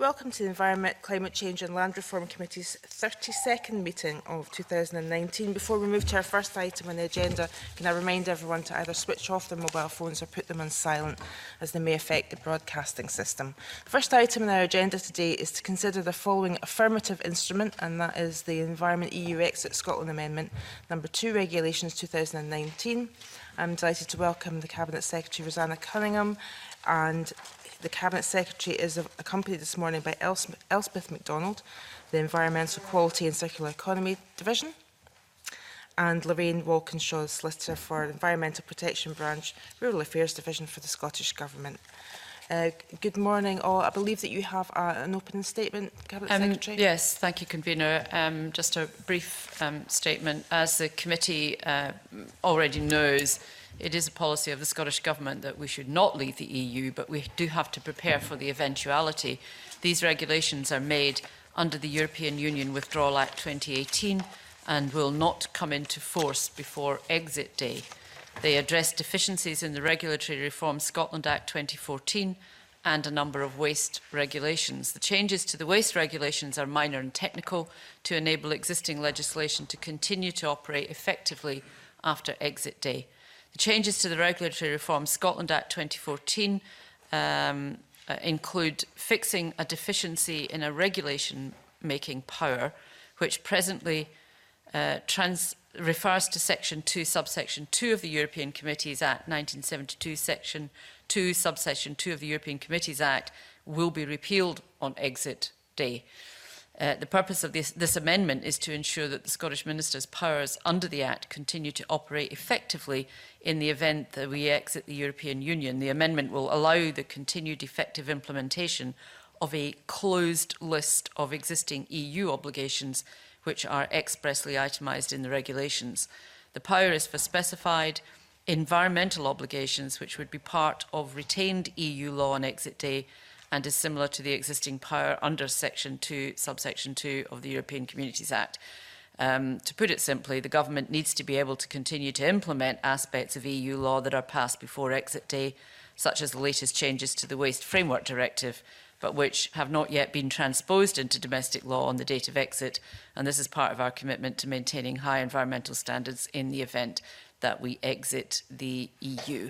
Welcome to the Environment, Climate Change and Land Reform Committee's 32nd meeting of 2019. Before we move to our first item on the agenda, can I remind everyone to either switch off their mobile phones or put them on silent, as they may affect the broadcasting system. The first item on our agenda today is to consider the following affirmative instrument, and that is the Environment EU Exit Scotland Amendment number 2 Regulations 2019. I'm delighted to welcome the Cabinet Secretary Rosanna Cunningham, and the Cabinet Secretary is accompanied this morning by Elspeth MacDonald, the Environmental Quality and Circular Economy Division, and Lorraine Walkinshaw, Solicitor for the Environmental Protection Branch, Rural Affairs Division for the Scottish Government. Good morning all. I believe that you have an opening statement, Cabinet Secretary. Yes, thank you, Convener. Just a brief statement. As the committee already knows, it is a policy of the Scottish Government that we should not leave the EU, but we do have to prepare for the eventuality. These regulations are made under the European Union Withdrawal Act 2018 and will not come into force before exit day. They address deficiencies in the Regulatory Reform Scotland Act 2014 and a number of waste regulations. The changes to the waste regulations are minor and technical to enable existing legislation to continue to operate effectively after exit day. The changes to the Regulatory Reform Scotland Act 2014 include fixing a deficiency in a regulation-making power, which presently refers to Section 2, Subsection 2 of the European Committees Act 1972, Section 2, Subsection 2 of the European Committees Act, will be repealed on exit day. The purpose of this amendment is to ensure that the Scottish Minister's powers under the Act continue to operate effectively in the event that we exit the European Union. The amendment will allow the continued effective implementation of a closed list of existing EU obligations which are expressly itemised in the regulations. The power is for specified environmental obligations which would be part of retained EU law on exit day and is similar to the existing power under Section 2, Subsection 2 of the European Communities Act. To put it simply, the Government needs to be able to continue to implement aspects of EU law that are passed before exit day, such as the latest changes to the Waste Framework Directive, but which have not yet been transposed into domestic law on the date of exit, and this is part of our commitment to maintaining high environmental standards in the event that we exit the EU.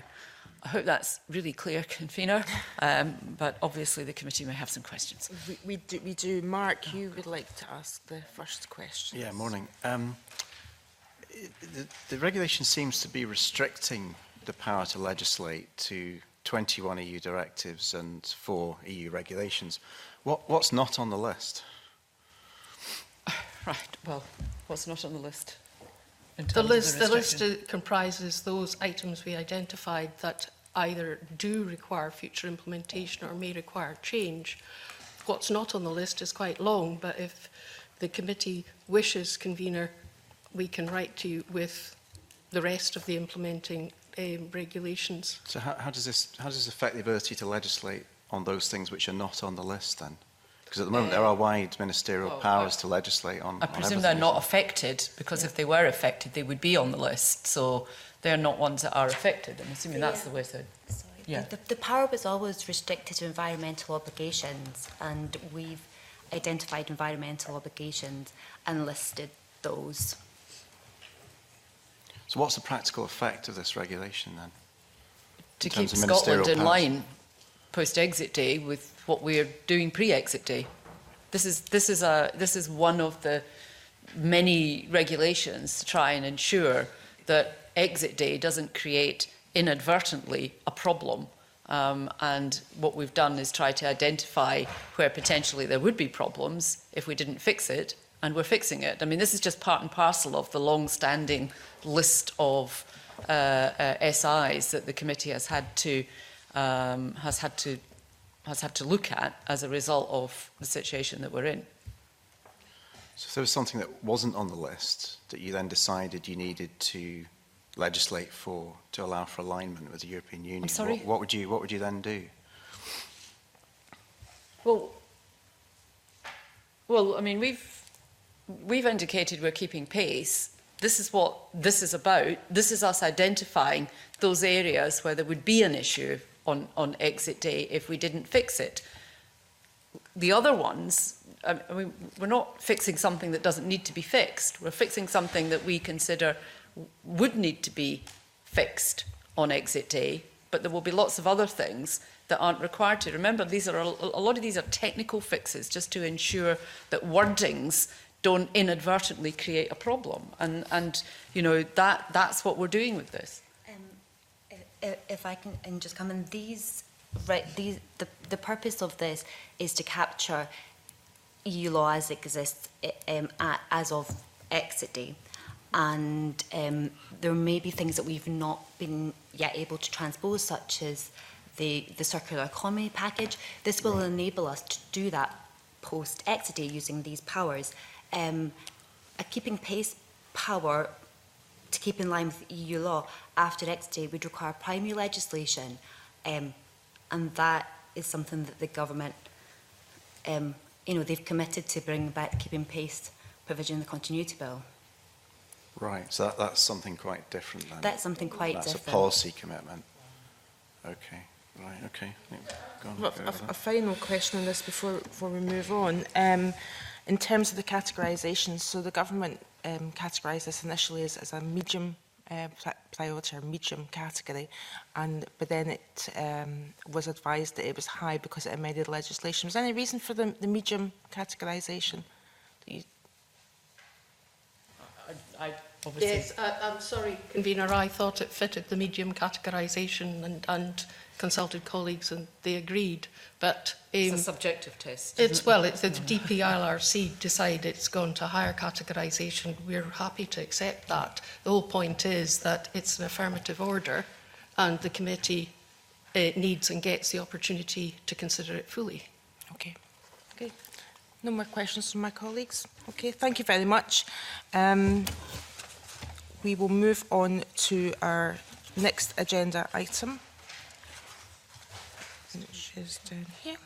I hope that's really clear, Convener, but obviously the committee may have some questions. We do. Mark, you would like to ask the first question. Yeah, morning. The regulation seems to be restricting the power to legislate to 21 EU directives and 4 EU regulations. What's not on the list? Right, well, what's not on the list? The list comprises those items we identified that either do require future implementation or may require change. What's not on the list is quite long, but if the committee wishes, Convener, we can write to you with the rest of the implementing regulations. So how does this affect the ability to legislate on those things which are not on the list then? Because at the moment there are wide ministerial powers to legislate on. I presume they're not affected, because if they were affected, they would be on the list. So they're not ones that are affected. I'm assuming that's the way to. Sorry. The power was always restricted to environmental obligations, and we've identified environmental obligations and listed those. So what's the practical effect of this regulation then? To keep Scotland in line post-exit day with what we're doing pre-exit day. This is one of the many regulations to try and ensure that exit day doesn't create inadvertently a problem. And what we've done is try to identify where potentially there would be problems if we didn't fix it, and we're fixing it. I mean, this is just part and parcel of the long-standing list of SIs that the committee has had to look at as a result of the situation that we're in. So if there was something that wasn't on the list that you then decided you needed to legislate for to allow for alignment with the European Union, what would you then do? Well, I mean, we've indicated we're keeping pace. This is what this is about. This is us identifying those areas where there would be an issue on exit day if we didn't fix it. the other ones, I mean, we're not fixing something that doesn't need to be fixed. We're fixing something that we consider would need to be fixed on exit day, but there will be lots of other things that aren't required to. Remember, these are a lot of these are technical fixes just to ensure that wordings don't inadvertently create a problem. And you know, that's what we're doing with this. If I can just come in, the purpose of this is to capture EU law as it exists as of exit day. And there may be things that we've not been yet able to transpose, such as the circular economy package. This will enable us to do that post-exit day using these powers. A keeping pace power to keep in line with EU law after exit day would require primary legislation, and that is something that the government, you know, they've committed to bring back keeping pace provision in the continuity bill. Right, so that's something quite different then. That's something quite That's different. a policy commitment. Okay, right, okay. Go on, Well, go with a that. final question on this before we move on. In terms of the categorisation, so the government categorised this initially as a medium priority or medium category, but then it was advised that it was high because it amended legislation. Was there any reason for the medium categorisation? Obviously. Yes, I'm sorry, Convener, I thought it fitted the medium categorisation and consulted colleagues and they agreed, but It's a subjective test. it's the DPILRC decide it's gone to higher categorisation. We're happy to accept that. The whole point is that it's an affirmative order and the committee needs and gets the opportunity to consider it fully. Okay. Okay. No more questions from my colleagues. Okay, thank you very much. We will move on to our next agenda item, which is down here.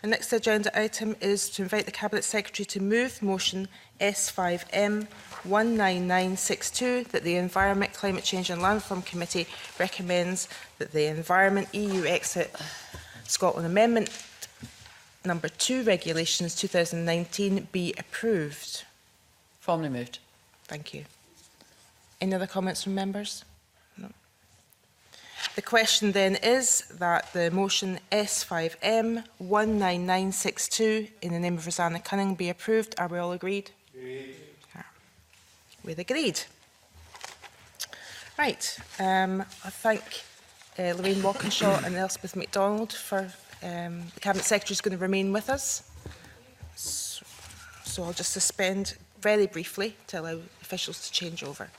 Our next agenda item is to invite the Cabinet Secretary to move motion S5M 19962 that the Environment, Climate Change and Land Reform Committee recommends that the Environment EU Exit Scotland Amendment Number 2 Regulations 2019 be approved. Formally moved. Thank you. Any other comments from members? No. The question then is that the motion S5M 19962 in the name of Rosanna Cunning be approved. Are we all agreed? Agreed. We're agreed. Right. I thank Lorraine Walkinshaw and Elspeth MacDonald for the Cabinet Secretary is going to remain with us. So I'll just suspend very briefly to allow officials to change over.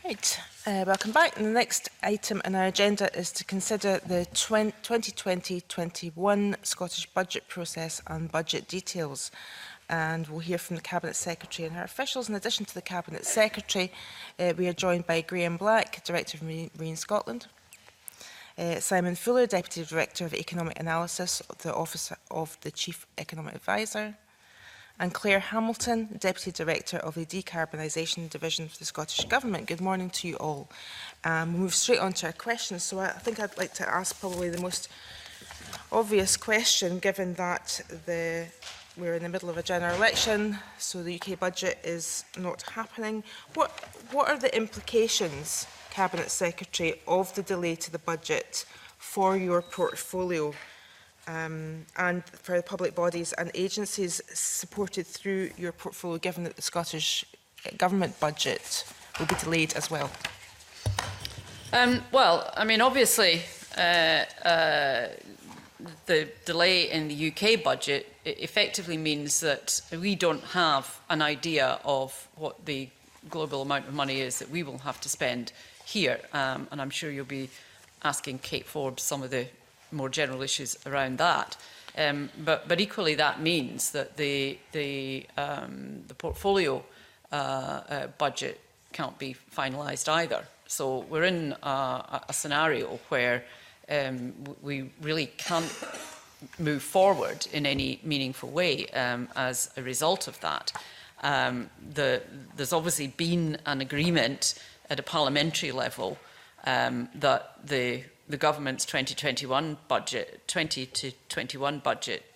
Right, welcome back. And the next item on our agenda is to consider the 2020-21 Scottish budget process and budget details. And we'll hear from the Cabinet Secretary and her officials. In addition to the Cabinet Secretary, we are joined by Graham Black, Director of Marine Scotland, Simon Fuller, Deputy Director of Economic Analysis, the Office of the Chief Economic Advisor, and Claire Hamilton, Deputy Director of the Decarbonisation Division for the Scottish Government. Good morning to you all. We'll move straight on to our questions. So I think I'd like to ask probably the most obvious question, given that we're in the middle of a general election, so the UK budget is not happening. What are the implications, Cabinet Secretary, of the delay to the budget for your portfolio and for the public bodies and agencies supported through your portfolio, given that the Scottish Government budget will be delayed as well? Well, I mean, obviously, the delay in the UK budget effectively means that we don't have an idea of what the global amount of money is that we will have to spend here. And I'm sure you'll be asking Kate Forbes some of the more general issues around that. But equally, that means that the portfolio budget can't be finalised either. So we're in a scenario where we really can't move forward in any meaningful way as a result of that. There's obviously been an agreement at a parliamentary level that the government's 2021 budget, 20 to 21 budget,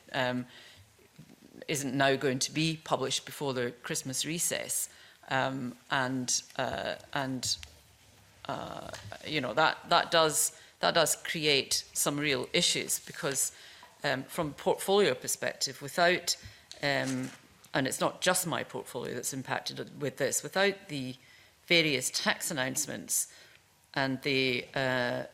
isn't now going to be published before the Christmas recess, you know, that does create some real issues, because from a portfolio perspective, without and it's not just my portfolio that's impacted with this, without the various tax announcements and the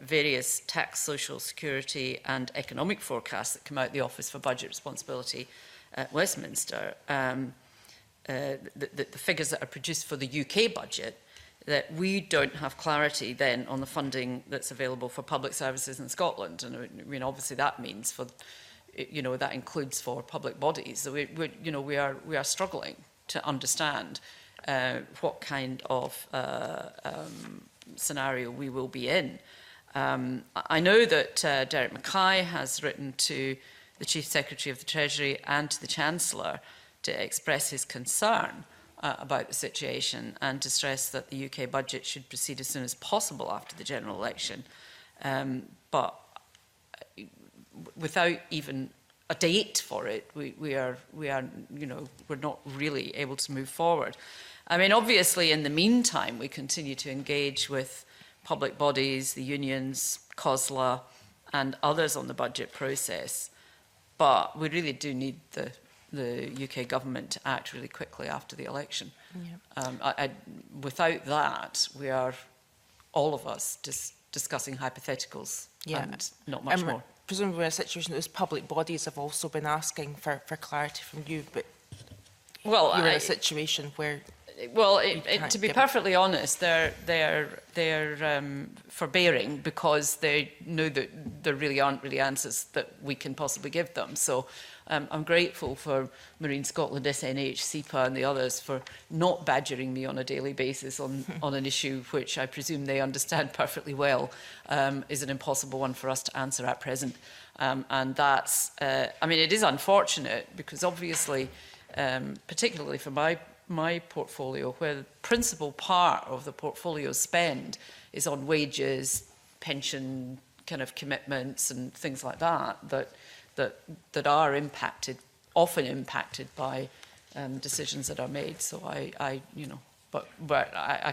various tax, social security and economic forecasts that come out of the Office for Budget Responsibility at Westminster, the figures that are produced for the UK budget, that we don't have clarity then on the funding that's available for public services in Scotland. And I mean, obviously that means for, you know, that includes for public bodies. So we are struggling to understand what kind of scenario we will be in. I know that Derek Mackay has written to the Chief Secretary of the Treasury and to the Chancellor to express his concern about the situation and to stress that the UK budget should proceed as soon as possible after the general election. But without even a date for it, we are, you know, we're not really able to move forward. I mean, obviously, in the meantime, we continue to engage with public bodies, the unions, COSLA, and others on the budget process. But we really do need the UK government to act really quickly after the election. Yeah. Without that, we are, all of us, just discussing hypotheticals and not much more. Presumably we're in a situation that those public bodies have also been asking for clarity from you, but you're in a situation where... Well, to be perfectly honest, they're forbearing because they know that there really aren't answers that we can possibly give them. So I'm grateful for Marine Scotland, SNH, SEPA and the others for not badgering me on a daily basis on an issue which I presume they understand perfectly well is an impossible one for us to answer at present. And that's, I mean, it is unfortunate because obviously, particularly for my portfolio, where the principal part of the portfolio spend is on wages, pension kind of commitments and things like that that are impacted, often impacted by decisions that are made. So I you know, but I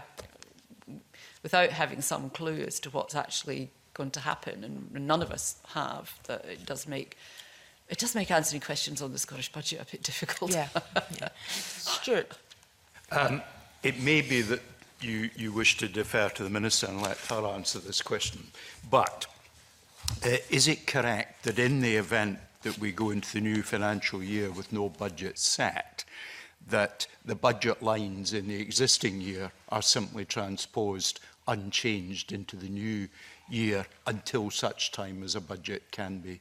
without having some clue as to what's actually going to happen, and none of us have, that it does make answering questions on the Scottish budget a bit difficult. Yeah. Yeah. Stuart. It may be that you wish to defer to the Minister and let her answer this question, but is it correct that in the event that we go into the new financial year with no budget set, that the budget lines in the existing year are simply transposed unchanged into the new year until such time as a budget can be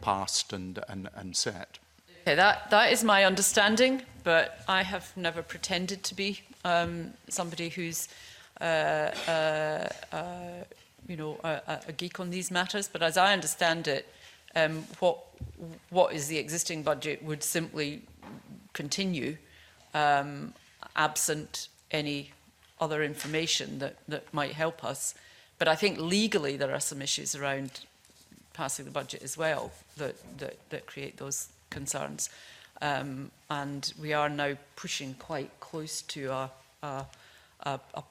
passed and set? Okay, that is my understanding, but I have never pretended to be somebody who's you know, a geek on these matters. But as I understand it, what is the existing budget would simply continue, absent any other information that might help us. But I think legally there are some issues around passing the budget as well that create those concerns. And we are now pushing quite close to a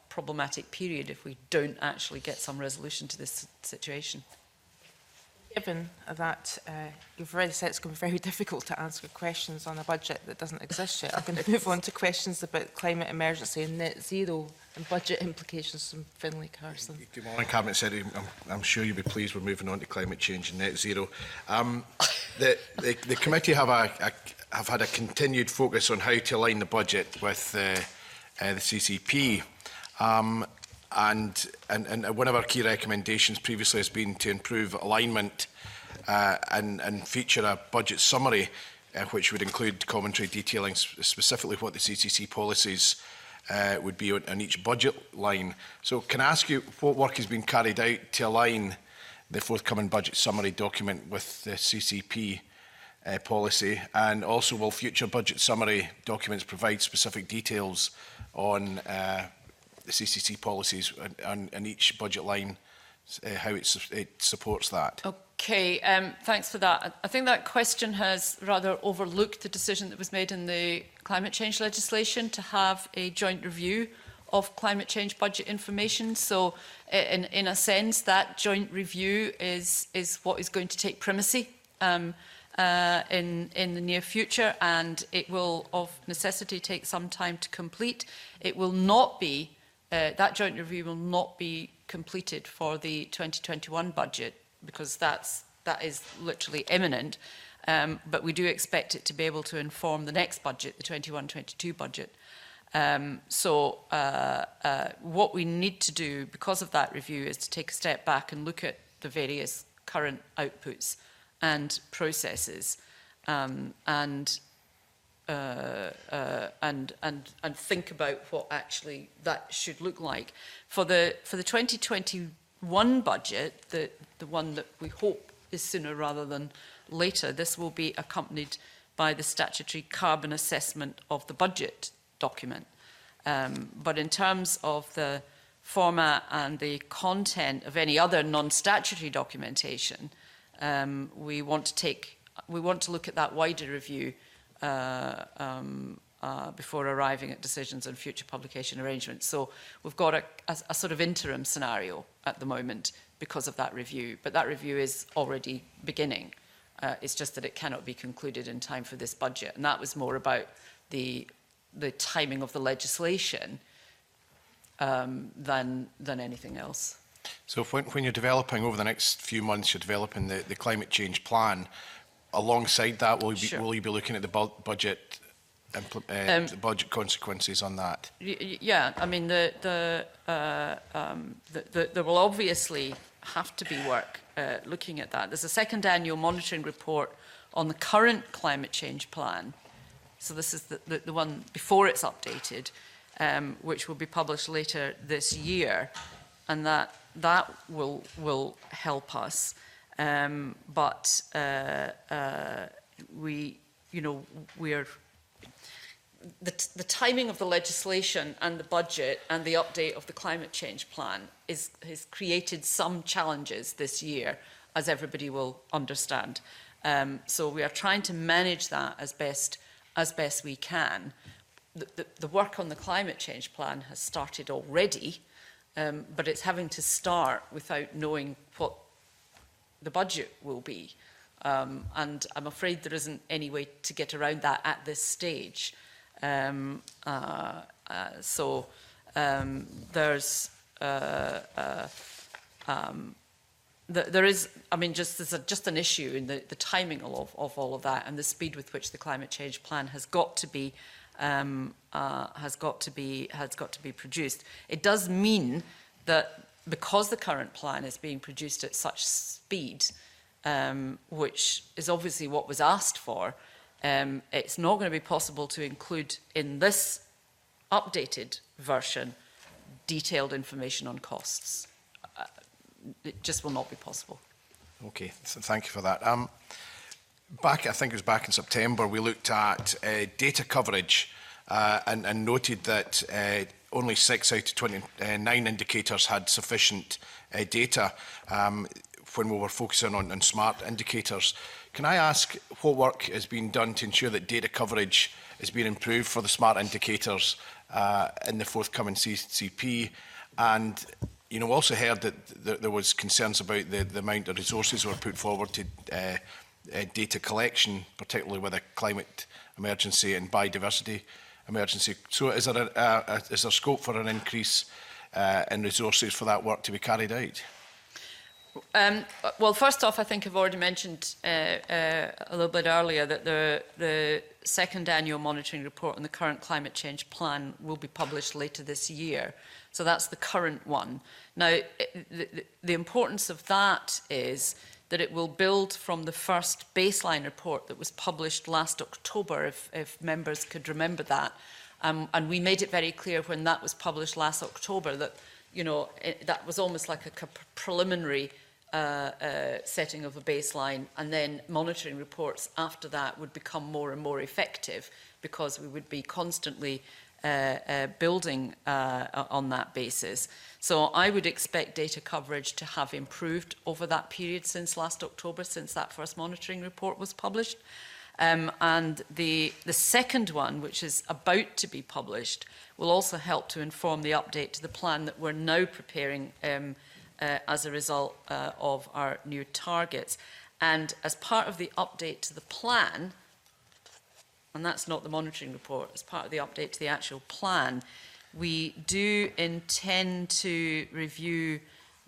problematic period if we don't actually get some resolution to this situation. Given that you've already said it's going to be very difficult to answer questions on a budget that doesn't exist yet, I'm going to move on to questions about climate emergency and net zero and budget implications from Finlay Carson. Good morning, Cabinet Secretary. I'm sure you'll be pleased we're moving on to climate change and net zero. The committee have had a continued focus on how to align the budget with the CCP. And one of our key recommendations previously has been to improve alignment and feature a budget summary which would include commentary detailing specifically what the CCC policies would be on each budget line. So can I ask you what work has been carried out to align the forthcoming budget summary document with the CCP policy, and also will future budget summary documents provide specific details on the CCC policies and each budget line, how it supports that? Okay, thanks for that. I think that question has rather overlooked the decision that was made in the climate change legislation to have a joint review of climate change budget information. So in a sense, that joint review is what is going to take primacy in the near future, and it will of necessity take some time to complete. It will not be, that joint review will not be completed for the 2021 budget, because that is literally imminent. But we do expect it to be able to inform the next budget, the 21-22 budget. What we need to do because of that review is to take a step back and look at the various current outputs and processes, and think about what actually that should look like. For the 2021 budget, the one that we hope is sooner rather than later, this will be accompanied by the statutory carbon assessment of the budget document. But in terms of the format and the content of any other non-statutory documentation, we want to look at that wider review before arriving at decisions on future publication arrangements. So we've got a sort of interim scenario at the moment because of that review, but that review is already beginning. It's just that it cannot be concluded in time for this budget, and that was more about the timing of the legislation than anything else. So when you're developing over the next few months, you're developing the climate change plan. Alongside that, will you be looking at the budget budget consequences on that? Yeah, I mean there will obviously have to be work looking at that. There's a second annual monitoring report on the current climate change plan. So this is the one before it's updated, which will be published later this year, and that will help us. But the timing of the legislation and the budget and the update of the climate change plan has created some challenges this year, as everybody will understand. So we are trying to manage that as best we can. The work on the climate change plan has started already, but it's having to start without knowing what the budget will be. And I'm afraid there isn't any way to get around that at this stage. There's there is, I mean, just an issue in the timing of all of that, and the speed with which the climate change plan has got to be produced. It does mean that because the current plan is being produced at such speed, which is obviously what was asked for, it's not going to be possible to include in this updated version detailed information on costs. It just will not be possible. Okay, so thank you for that. I think it was back in September, we looked at data coverage and noted that only 6 out of 29 indicators had sufficient data when we were focusing on smart indicators. Can I ask what work has been done to ensure that data coverage is being improved for the smart indicators in the forthcoming CCP? And you know, also heard that there was concerns about the amount of resources that were put forward to data collection, particularly with a climate emergency and biodiversity emergency. So is there scope for an increase in resources for that work to be carried out? Well, first off, I think I've already mentioned a little bit earlier that the second annual monitoring report on the current climate change plan will be published later this year. So that's the current one. Now, the importance of that is that it will build from the first baseline report that was published last October, if members could remember that. And we made it very clear when that was published last October that, you know, that was almost like a preliminary setting of a baseline, and then monitoring reports after that would become more and more effective because we would be constantly building on that basis. So I would expect data coverage to have improved over that period since last October, since that first monitoring report was published. And the second one, which is about to be published, will also help to inform the update to the plan that we're now preparing as a result of our new targets. And as part of the update to the plan, and that's not the monitoring report, as part of the update to the actual plan, we do intend to review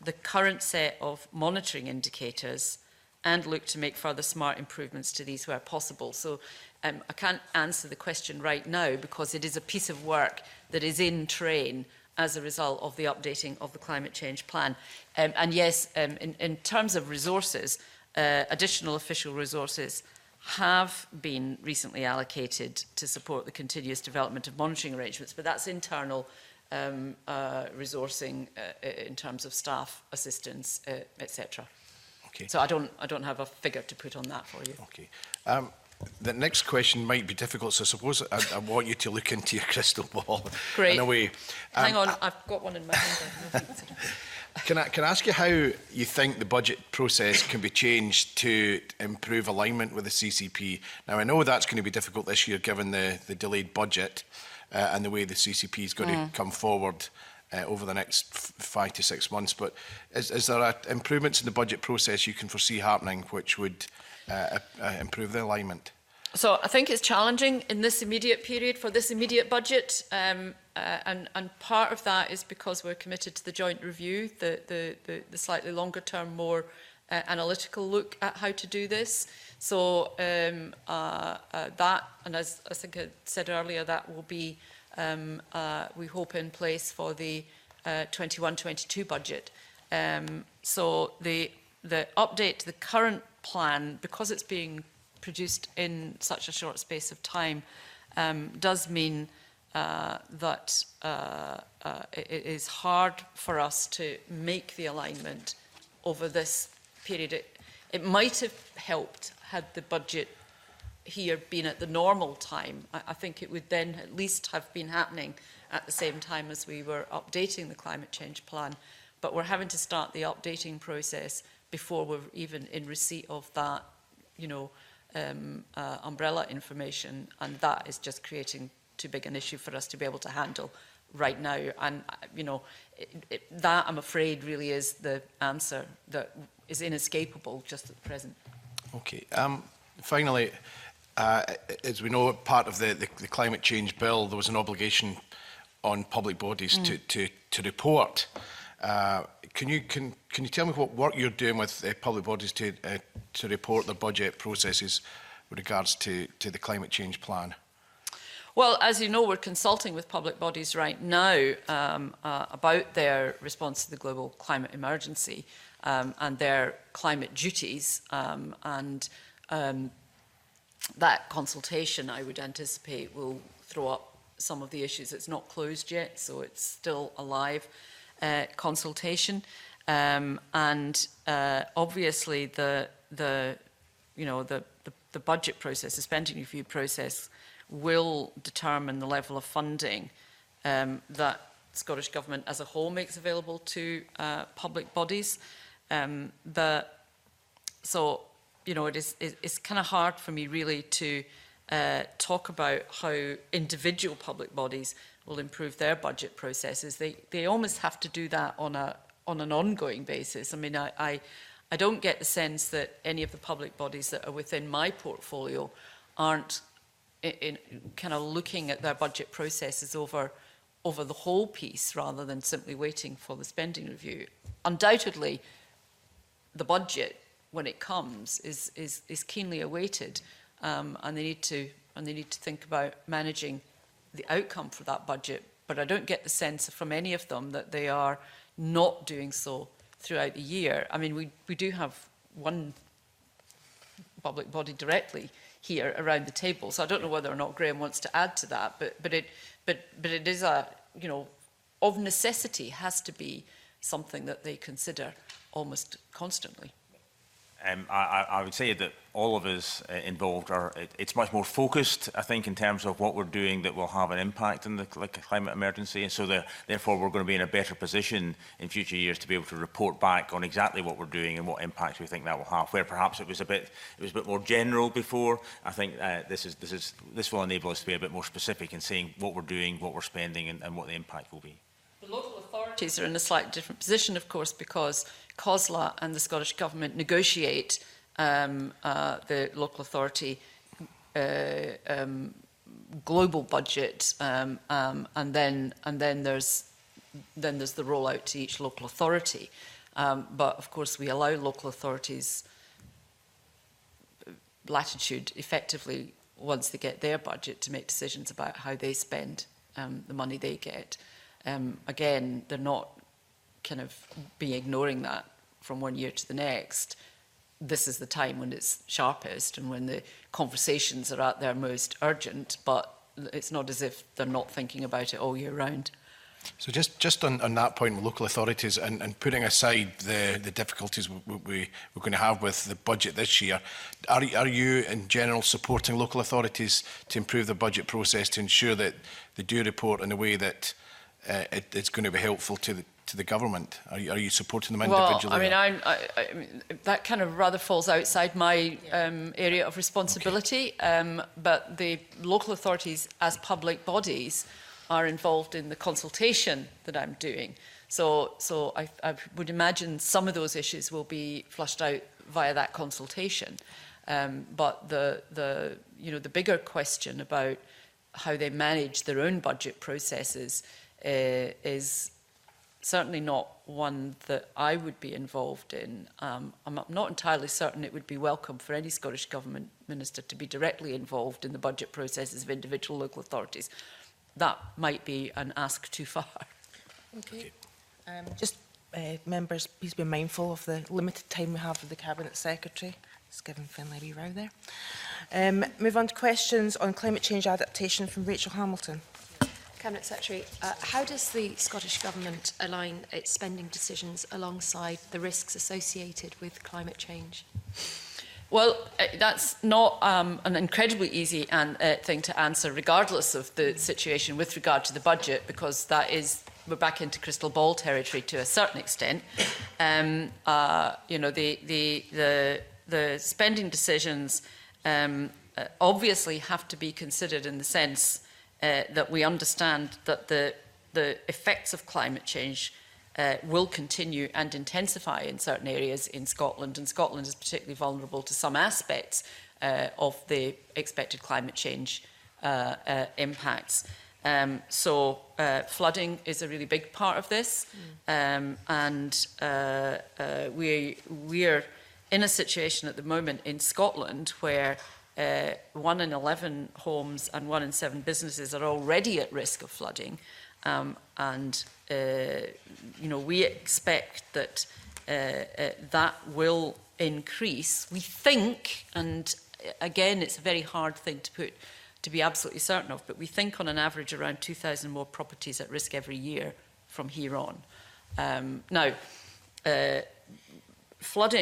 the current set of monitoring indicators and look to make further smart improvements to these where possible. So I can't answer the question right now because it is a piece of work that is in train as a result of the updating of the climate change plan. And yes, in terms of resources, additional official resources have been recently allocated to support the continuous development of monitoring arrangements, but that's internal resourcing in terms of staff assistance, etc. Okay. So I don't have a figure to put on that for you. Okay. The next question might be difficult, so I suppose I want you to look into your crystal ball. Great. In a way. Hang on, I've got one in my hand. Can I ask you how you think the budget process can be changed to improve alignment with the CCP? Now, I know that's going to be difficult this year given the delayed budget and the way the CCP is going to come forward over the next 5 to 6 months. But is there improvements in the budget process you can foresee happening which would improve the alignment? So I think it's challenging in this immediate period for this immediate budget, and part of that is because we're committed to the joint review, the slightly longer term, more analytical look at how to do this. So that, and as I think I said earlier, that will be, we hope, in place for the 21-22 budget. So the update to the current plan, because it's being produced in such a short space of time, does mean that it is hard for us to make the alignment over this period. It might have helped had the budget here been at the normal time. I think it would then at least have been happening at the same time as we were updating the climate change plan. But we're having to start the updating process before we're even in receipt of that, you know, umbrella information, and that is just creating too big an issue for us to be able to handle right now. And, you know, that, I'm afraid, really is the answer that is inescapable just at present. Okay. Finally, as we know, part of the climate change bill, there was an obligation on public bodies to report. Can you tell me what work you're doing with public bodies to report their budget processes with regards to the climate change plan? Well, as you know, we're consulting with public bodies right now about their response to the global climate emergency and their climate duties. That consultation, I would anticipate, will throw up some of the issues. It's not closed yet, so it's still a live consultation. Obviously, the the budget process, the spending review process, will determine the level of funding that Scottish Government as a whole makes available to public bodies. So, you know, it's kind of hard for me really to talk about how individual public bodies will improve their budget processes. They almost have to do that on an ongoing basis. I mean, I don't get the sense that any of the public bodies that are within my portfolio aren't in kind of looking at their budget processes over the whole piece rather than simply waiting for the spending review. Undoubtedly, the budget, when it comes, is keenly awaited, and they need to think about managing the outcome for that budget. But I don't get the sense from any of them that they are not doing so throughout the year. I mean, we do have one public body directly here around the table, so I don't know whether or not Graham wants to add to that. But it is a, you know, of necessity has to be something that they consider almost constantly. I would say that all of us involved it's much more focused, I think, in terms of what we're doing that will have an impact on the climate emergency. And so therefore we're going to be in a better position in future years to be able to report back on exactly what we're doing and what impact we think that will have. Where perhaps it was a bit more general before. I think this will enable us to be a bit more specific in saying what we're doing, what we're spending, and what the impact will be. The local authorities are in a slightly different position, of course, because COSLA and the Scottish Government negotiate the local authority global budget, and then there's the rollout to each local authority. But of course, we allow local authorities latitude, effectively, once they get their budget, to make decisions about how they spend the money they get. Again, they're not kind of be ignoring that from one year to the next. This is the time when it's sharpest and when the conversations are at their most urgent, but it's not as if they're not thinking about it all year round. So just on that point with local authorities and putting aside the difficulties we're going to have with the budget this year, are you in general supporting local authorities to improve the budget process to ensure that they do report in a way that it's going to be helpful to the government? Are you supporting them individually? Well, I mean, that kind of rather falls outside my area of responsibility, okay. But the local authorities as public bodies are involved in the consultation that I'm doing. So I would imagine some of those issues will be flushed out via that consultation. But the bigger question about how they manage their own budget processes is certainly not one that I would be involved in. I'm not entirely certain it would be welcome for any Scottish Government minister to be directly involved in the budget processes of individual local authorities. That might be an ask too far. Okay. Members, please be mindful of the limited time we have with the Cabinet Secretary. Just giving Finlay a wee row there. Move on to questions on climate change adaptation from Rachel Hamilton. Cabinet Secretary, how does the Scottish Government align its spending decisions alongside the risks associated with climate change? Well, that's not an incredibly easy thing to answer, regardless of the situation with regard to the budget, because we're back into crystal ball territory to a certain extent. The spending decisions obviously have to be considered in the sense that we understand that the effects of climate change will continue and intensify in certain areas in Scotland, and Scotland is particularly vulnerable to some aspects of the expected climate change impacts. So flooding is a really big part of this, and we're in a situation at the moment in Scotland where 1 in 11 homes and 1 in 7 businesses are already at risk of flooding. We expect that that will increase. We think, and again, it's a very hard thing to be absolutely certain of, but we think on an average around 2,000 more properties at risk every year from here on. flood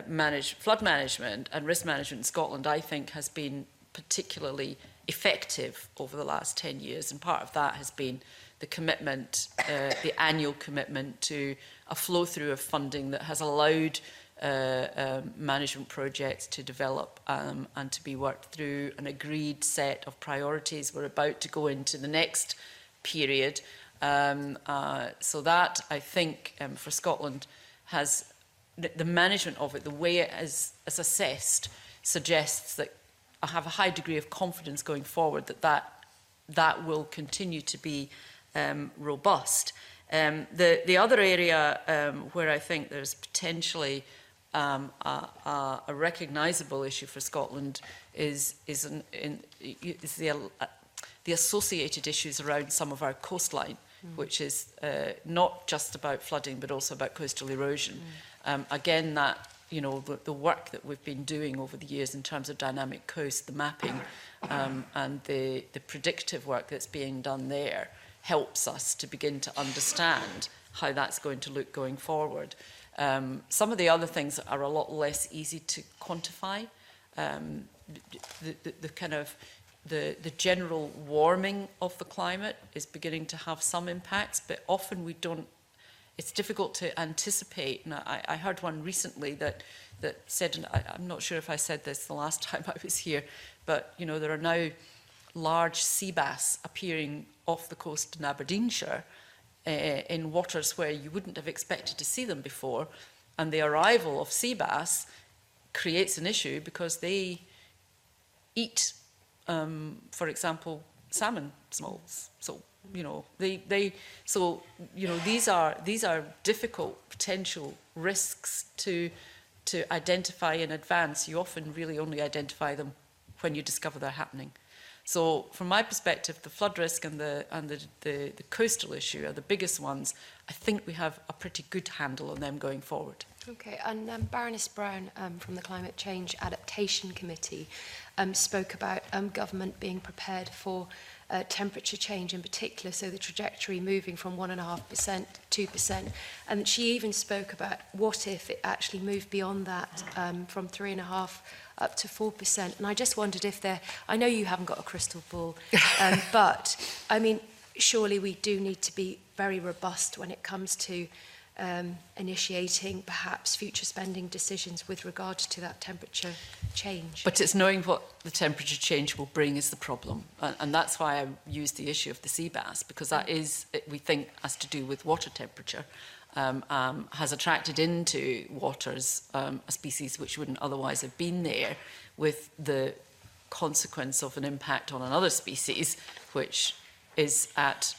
management and risk management in Scotland, I think, has been particularly effective over the last 10 years. And part of that has been the commitment, the annual commitment to a flow through of funding that has allowed management projects to develop and to be worked through an agreed set of priorities. We're about to go into the next period. So that, I think, for Scotland, has the management of it, the way it is assessed, suggests that I have a high degree of confidence going forward that will continue to be robust. The other area where I think there's potentially a recognisable issue for Scotland is the associated issues around some of our coastline, which is not just about flooding but also about coastal erosion. Again, that the work that we've been doing over the years in terms of dynamic coast, the mapping and the predictive work that's being done there helps us to begin to understand how that's going to look going forward. Some of the other things are a lot less easy to quantify. The general warming of the climate is beginning to have some impacts, but often we don't. It's difficult to anticipate. And I heard one recently that said, and I'm not sure if I said this the last time I was here, but there are now large sea bass appearing off the coast in Aberdeenshire in waters where you wouldn't have expected to see them before, and the arrival of sea bass creates an issue because they eat, for example, salmon smolts. So these are difficult potential risks to identify in advance. You often really only identify them when you discover they're happening. So from my perspective, the flood risk and the coastal issue are the biggest ones. I think we have a pretty good handle on them going forward. Okay, and Baroness Brown from the Climate Change Adaptation Committee spoke about government being prepared for temperature change in particular, so the trajectory moving from 1.5% to 2%. And she even spoke about what if it actually moved beyond that from 3.5% up to 4%. And I just wondered if I know you haven't got a crystal ball, but I mean, surely we do need to be very robust when it comes to initiating perhaps future spending decisions with regard to that temperature change. But it's knowing what the temperature change will bring is the problem. And that's why I used the issue of the sea bass, because that is, we think, has to do with water temperature, has attracted into waters a species which wouldn't otherwise have been there, with the consequence of an impact on another species which is at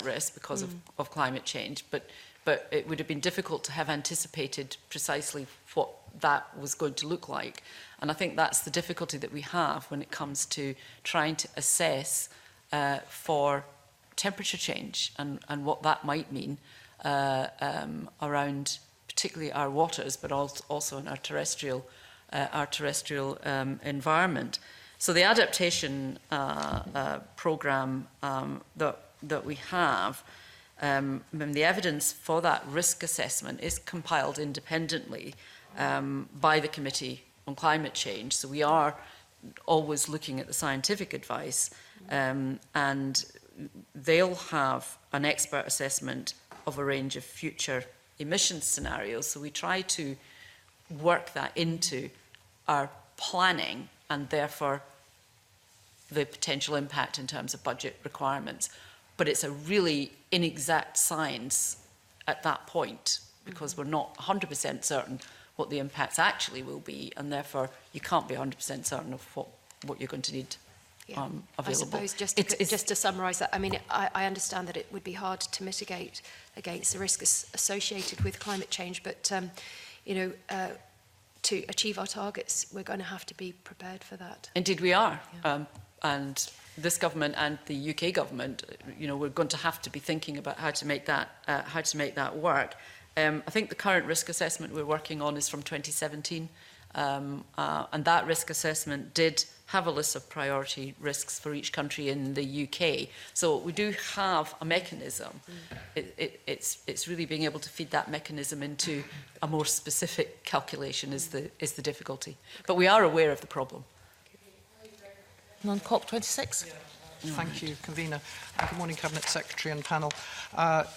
risk because of climate change. But it would have been difficult to have anticipated precisely what that was going to look like. And I think that's the difficulty that we have when it comes to trying to assess for temperature change and what that might mean around particularly our waters, but also in our terrestrial environment. So the adaptation programme that we have, the evidence for that risk assessment is compiled independently by the Committee on Climate Change. So we are always looking at the scientific advice, and they'll have an expert assessment of a range of future emissions scenarios. So we try to work that into our planning and therefore the potential impact in terms of budget requirements. But it's a really inexact science at that point, because we're not 100% certain what the impacts actually will be, and therefore you can't be 100% certain of what you're going to need available. I suppose just to summarise that, I mean, I understand that it would be hard to mitigate against the risk associated with climate change, but to achieve our targets, we're going to have to be prepared for that. Indeed, we are. Yeah. And this government and the UK government, we're going to have to be thinking about how to make that work. I think the current risk assessment we're working on is from 2017, and that risk assessment did have a list of priority risks for each country in the UK. So we do have a mechanism. It's really being able to feed that mechanism into a more specific calculation is the difficulty. But we are aware of the problem. And on COP26? Thank you, Convener. Good morning, Cabinet Secretary and panel.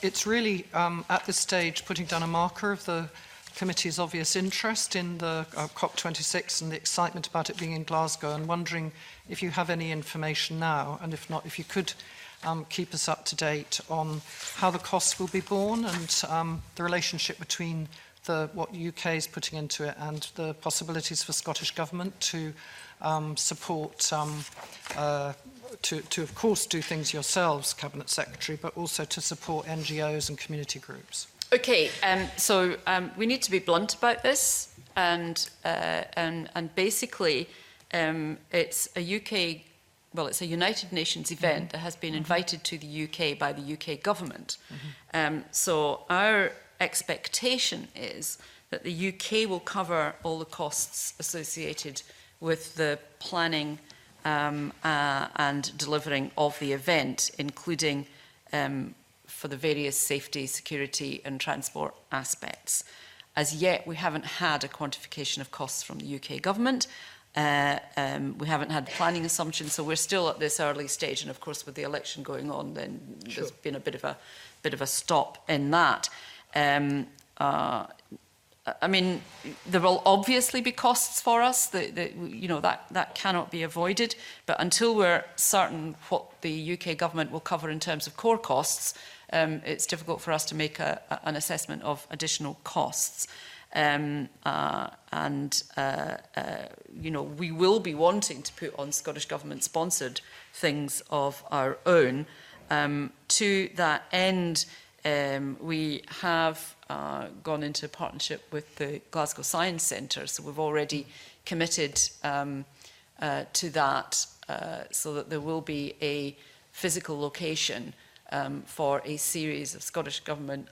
It's really, at this stage, putting down a marker of the committee's obvious interest in the COP26 and the excitement about it being in Glasgow, and wondering if you have any information now, and if not, if you could keep us up to date on how the costs will be borne and the relationship between what the UK is putting into it and the possibilities for Scottish Government to support, to of course do things yourselves, Cabinet Secretary, but also to support NGOs and community groups. Okay, so we need to be blunt about this, and basically it's a UK, well, it's a United Nations event that has been invited to the UK by the UK government. So our expectation is that the UK will cover all the costs associated with the planning and delivering of the event, including for the various safety, security and transport aspects. As yet, we haven't had a quantification of costs from the UK government. We haven't had planning assumptions, so we're still at this early stage. And of course, with the election going on, then there's been a bit of a stop in that. I mean, there will obviously be costs for us. That cannot be avoided. But until we're certain what the UK government will cover in terms of core costs, it's difficult for us to make an assessment of additional costs. We will be wanting to put on Scottish Government-sponsored things of our own. To that end, we have gone into partnership with the Glasgow Science Centre, so we've already committed to that, so that there will be a physical location for a series of Scottish Government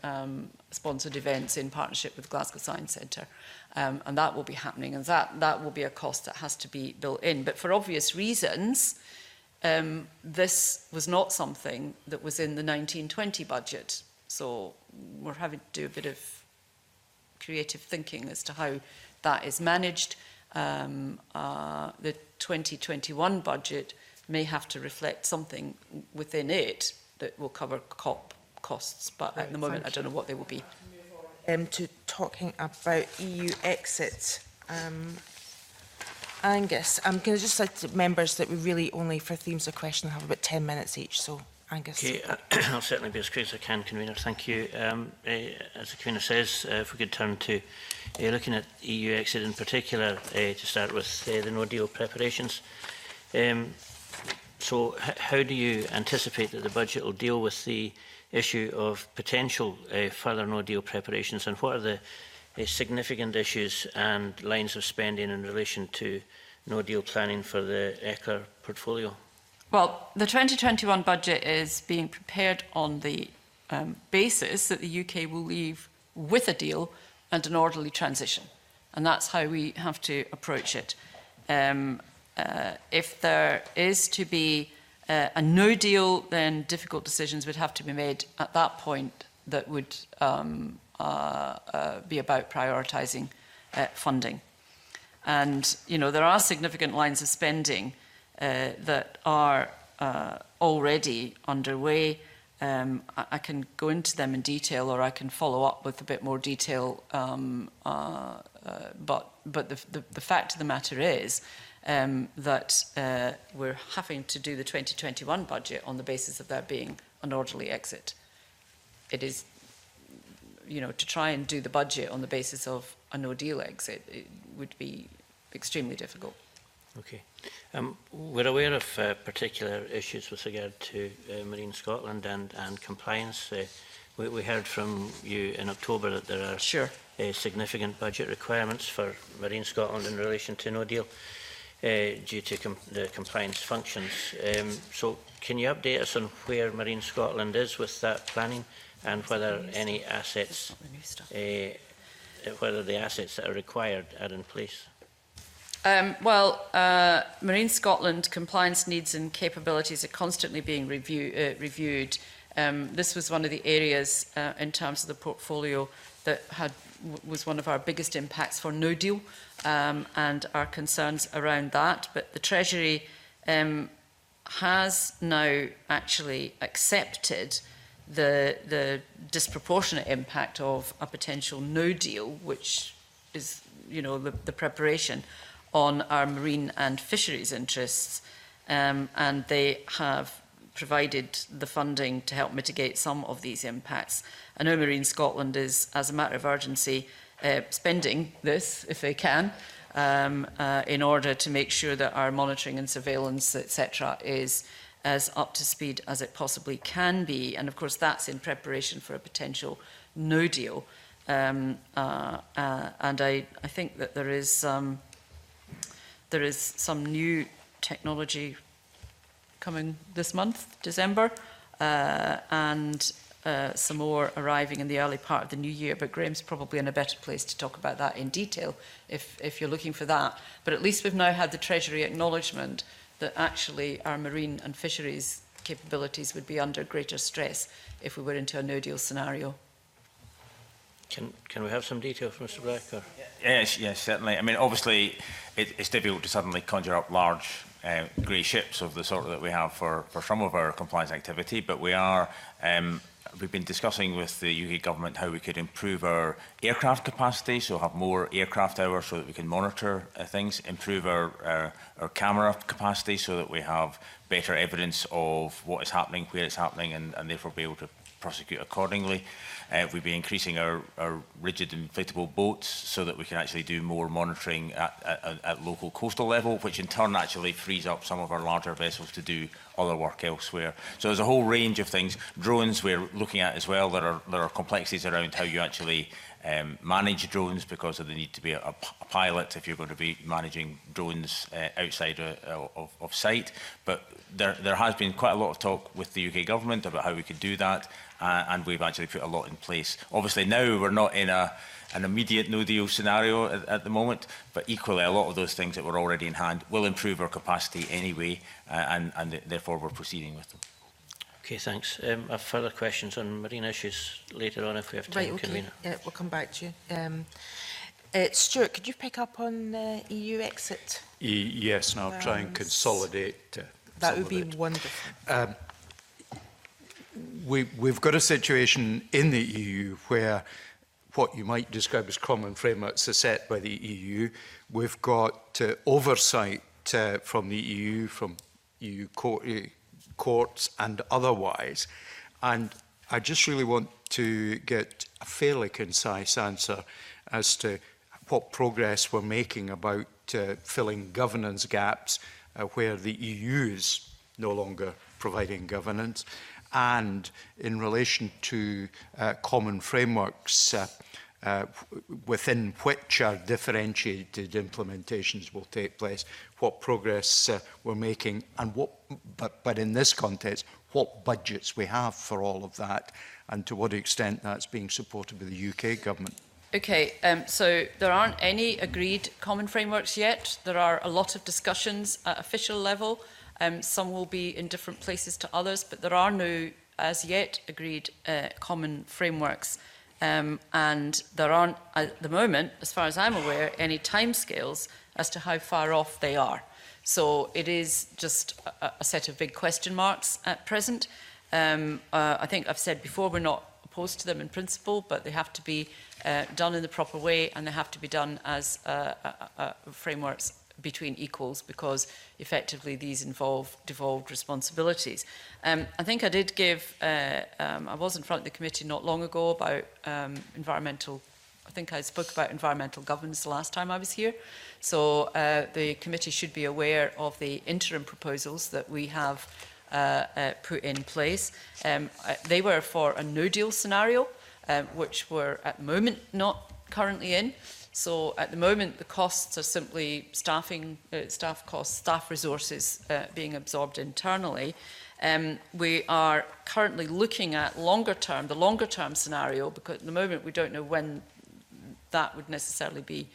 sponsored events in partnership with Glasgow Science Centre. And that will be happening, and that will be a cost that has to be built in. But for obvious reasons, this was not something that was in the 1920 budget. So we're having to do a bit of creative thinking as to how that is managed. The 2021 budget may have to reflect something within it that will cover COP costs, but at the moment I don't know what they will be. To talking about EU exit, Angus, I'm going to just say to members that we really only, for themes of question, have about 10 minutes each, so Angus. Okay, I'll certainly be as quick as I can, Convener. Thank you. As the Convener says, if we could turn to looking at EU exit in particular, to start with the no-deal preparations. So how do you anticipate that the budget will deal with the issue of potential further no-deal preparations, and what are the significant issues and lines of spending in relation to no-deal planning for the ECLA portfolio? Well, the 2021 budget is being prepared on the basis that the UK will leave with a deal and an orderly transition. And that's how we have to approach it. If there is to be a no deal, then difficult decisions would have to be made at that point that would be about prioritising funding. And, you know, there are significant lines of spending that are already underway. I can go into them in detail, or I can follow up with a bit more detail. But the fact of the matter is that we're having to do the 2021 budget on the basis of there being an orderly exit. It is, you know, to try and do the budget on the basis of a no-deal exit, it would be extremely difficult. Okay. We're aware of particular issues with regard to Marine Scotland and compliance. We heard from you in October that there are significant budget requirements for Marine Scotland in relation to no deal due to the compliance functions. So can you update us on where Marine Scotland is with that planning, and whether any assets, whether the assets that are required are in place? Marine Scotland compliance needs and capabilities are constantly being reviewed. This was one of the areas in terms of the portfolio that was one of our biggest impacts for no deal, and our concerns around that. But the Treasury has now actually accepted the disproportionate impact of a potential no deal, which is, you know, the preparation on our marine and fisheries interests, and they have provided the funding to help mitigate some of these impacts. I know Marine Scotland is, as a matter of urgency, spending this, if they can, in order to make sure that our monitoring and surveillance, etc., is as up to speed as it possibly can be. And of course, that's in preparation for a potential no deal. And I think that there is some new technology coming this month, December, and some more arriving in the early part of the new year. But Graham's probably in a better place to talk about that in detail if you're looking for that. But at least we've now had the Treasury acknowledgement that actually our marine and fisheries capabilities would be under greater stress if we were into a no-deal scenario. Can we have some detail from Mr. Black? Or? Yes, certainly. I mean, obviously, it's difficult to suddenly conjure up large grey ships of the sort that we have for some of our compliance activity, but we are, we've been discussing with the UK government how we could improve our aircraft capacity, so have more aircraft hours so that we can monitor things, improve our camera capacity so that we have better evidence of what is happening, where it's happening, and therefore be able to prosecute accordingly. We've been increasing our rigid inflatable boats so that we can actually do more monitoring at local coastal level, which in turn actually frees up some of our larger vessels to do other work elsewhere. So there's a whole range of things. Drones we're looking at as well. There are complexities around how you actually manage drones because of the need to be a pilot if you're going to be managing drones outside of sight. But there has been quite a lot of talk with the UK government about how we could do that, and we've actually put a lot in place. Obviously now we're not in an immediate no-deal scenario at the moment, but equally a lot of those things that were already in hand will improve our capacity anyway, and therefore we're proceeding with them. Okay, thanks. I have further questions on marine issues later on if we have time, Right, okay. Convener. Yeah, we'll come back to you. Stuart, could you pick up on EU exit? Yes, and I'll try and consolidate that would be wonderful. We've got a situation in the EU where what you might describe as common frameworks are set by the EU. We've got oversight from the EU, from EU courts and otherwise. And I just really want to get a fairly concise answer as to what progress we're making about filling governance gaps where the EU is no longer providing governance, and in relation to common frameworks within which our differentiated implementations will take place, what progress we're making, and what, but in this context, what budgets we have for all of that, and to what extent that's being supported by the UK government. Okay, so there aren't any agreed common frameworks yet. There are a lot of discussions at official level. Some will be in different places to others, but there are no, as yet, agreed common frameworks. And there aren't, at the moment, as far as I'm aware, any timescales as to how far off they are. So it is just a set of big question marks at present. I think I've said before, we're not opposed to them in principle, but they have to be done in the proper way, and they have to be done as frameworks between equals, because effectively these involve devolved responsibilities. I think I did give, I was in front of the committee not long ago about environmental, I think I spoke about environmental governance the last time I was here. So the committee should be aware of the interim proposals that we have put in place. They were for a no-deal scenario, which we're at the moment not currently in. So at the moment, the costs are simply staffing, staff costs, staff resources being absorbed internally. We are currently looking at the longer term scenario, because at the moment we don't know when that would necessarily be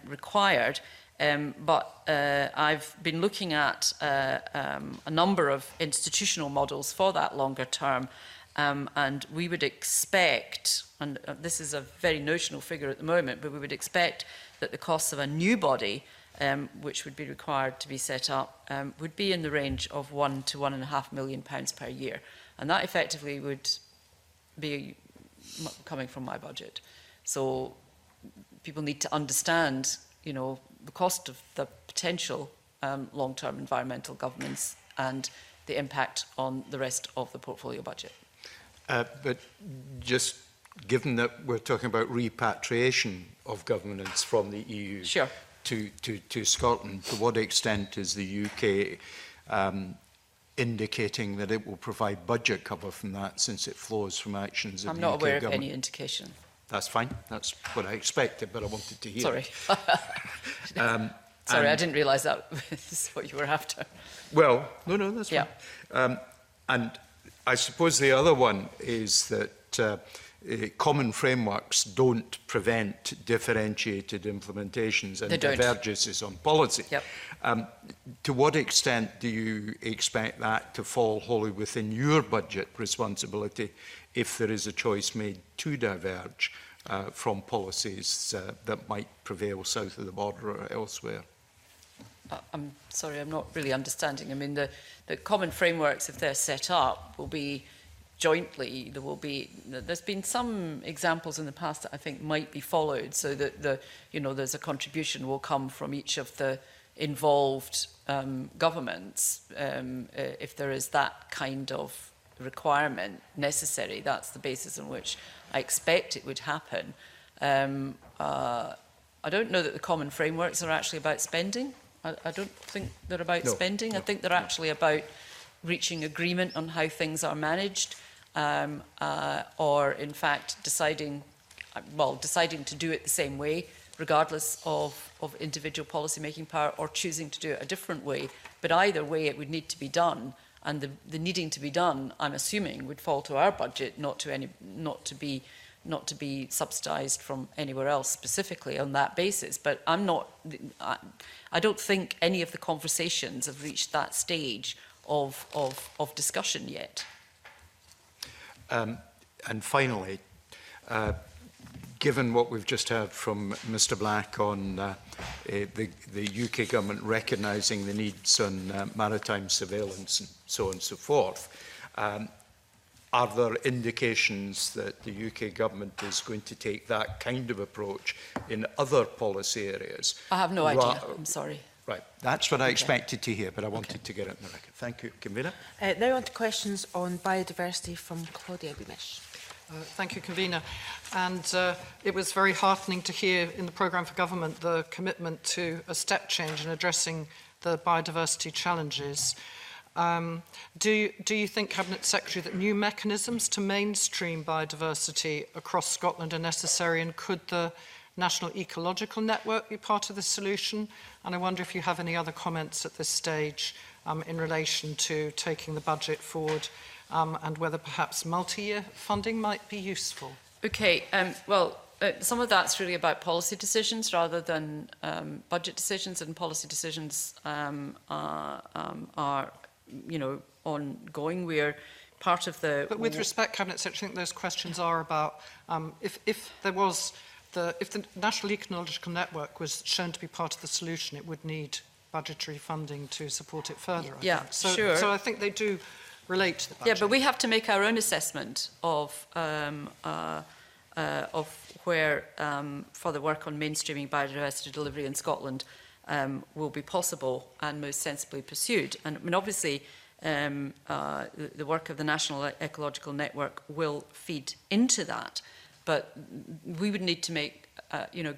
required. But I've been looking at a number of institutional models for that longer term, and we would expect, and this is a very notional figure at the moment, but we would expect that the costs of a new body, which would be required to be set up, would be in the range of £1 to £1.5 million per year. And that effectively would be coming from my budget. So people need to understand, you know, the cost of the potential long-term environmental governance and the impact on the rest of the portfolio budget. But just given that we're talking about repatriation of governance from the EU sure. to Scotland, to what extent is the UK indicating that it will provide budget cover from that, since it flows from actions of the UK government? I'm not aware of any indication. That's fine. That's what I expected, but I wanted to hear. Sorry. Sorry, I didn't realise that is what you were after. Well, no, that's fine. And I suppose the other one is that common frameworks don't prevent differentiated implementations and divergences on policy. Yep. To what extent do you expect that to fall wholly within your budget responsibility if there is a choice made to diverge from policies that might prevail south of the border or elsewhere? I'm sorry, I'm not really understanding. I mean, the common frameworks, if they're set up, will be jointly. There's been some examples in the past that I think might be followed, so that there's a contribution will come from each of the involved governments. If there is that kind of requirement necessary, that's the basis on which I expect it would happen. I don't know that the common frameworks are actually about spending. I don't think they're about spending. I think they're actually about reaching agreement on how things are managed, or in fact deciding to do it the same way, regardless of individual policy-making power, or choosing to do it a different way. But either way, it would need to be done, and the needing to be done, I'm assuming, would fall to our budget, not to be subsidised from anywhere else specifically on that basis. But I don't think any of the conversations have reached that stage of discussion yet. And finally, given what we've just heard from Mr Black on the UK government recognising the needs on maritime surveillance and so on and so forth, are there indications that the UK government is going to take that kind of approach in other policy areas? I have no idea. I'm sorry. Right, that's what I expected to hear, but I wanted to get it in the record. Thank you. Convener. Now on to questions on biodiversity from Claudia Beamish. Thank you, Convener. And it was very heartening to hear in the Programme for Government the commitment to a step change in addressing the biodiversity challenges. Do you think, Cabinet Secretary, that new mechanisms to mainstream biodiversity across Scotland are necessary, and could the National Ecological Network be part of the solution? And I wonder if you have any other comments at this stage in relation to taking the budget forward, and whether perhaps multi-year funding might be useful. Okay, some of that's really about policy decisions rather than budget decisions, and policy decisions are ongoing. We're part of the... But with respect, Cabinet Secretary, I think those questions are about if the National Ecological Network was shown to be part of the solution, it would need budgetary funding to support it further. I think. Sure. So I think they do relate to the budget. Yeah, but we have to make our own assessment of where further work on mainstreaming biodiversity delivery in Scotland will be possible and most sensibly pursued. And I mean, obviously, the work of the National Ecological Network will feed into that, but we would need to make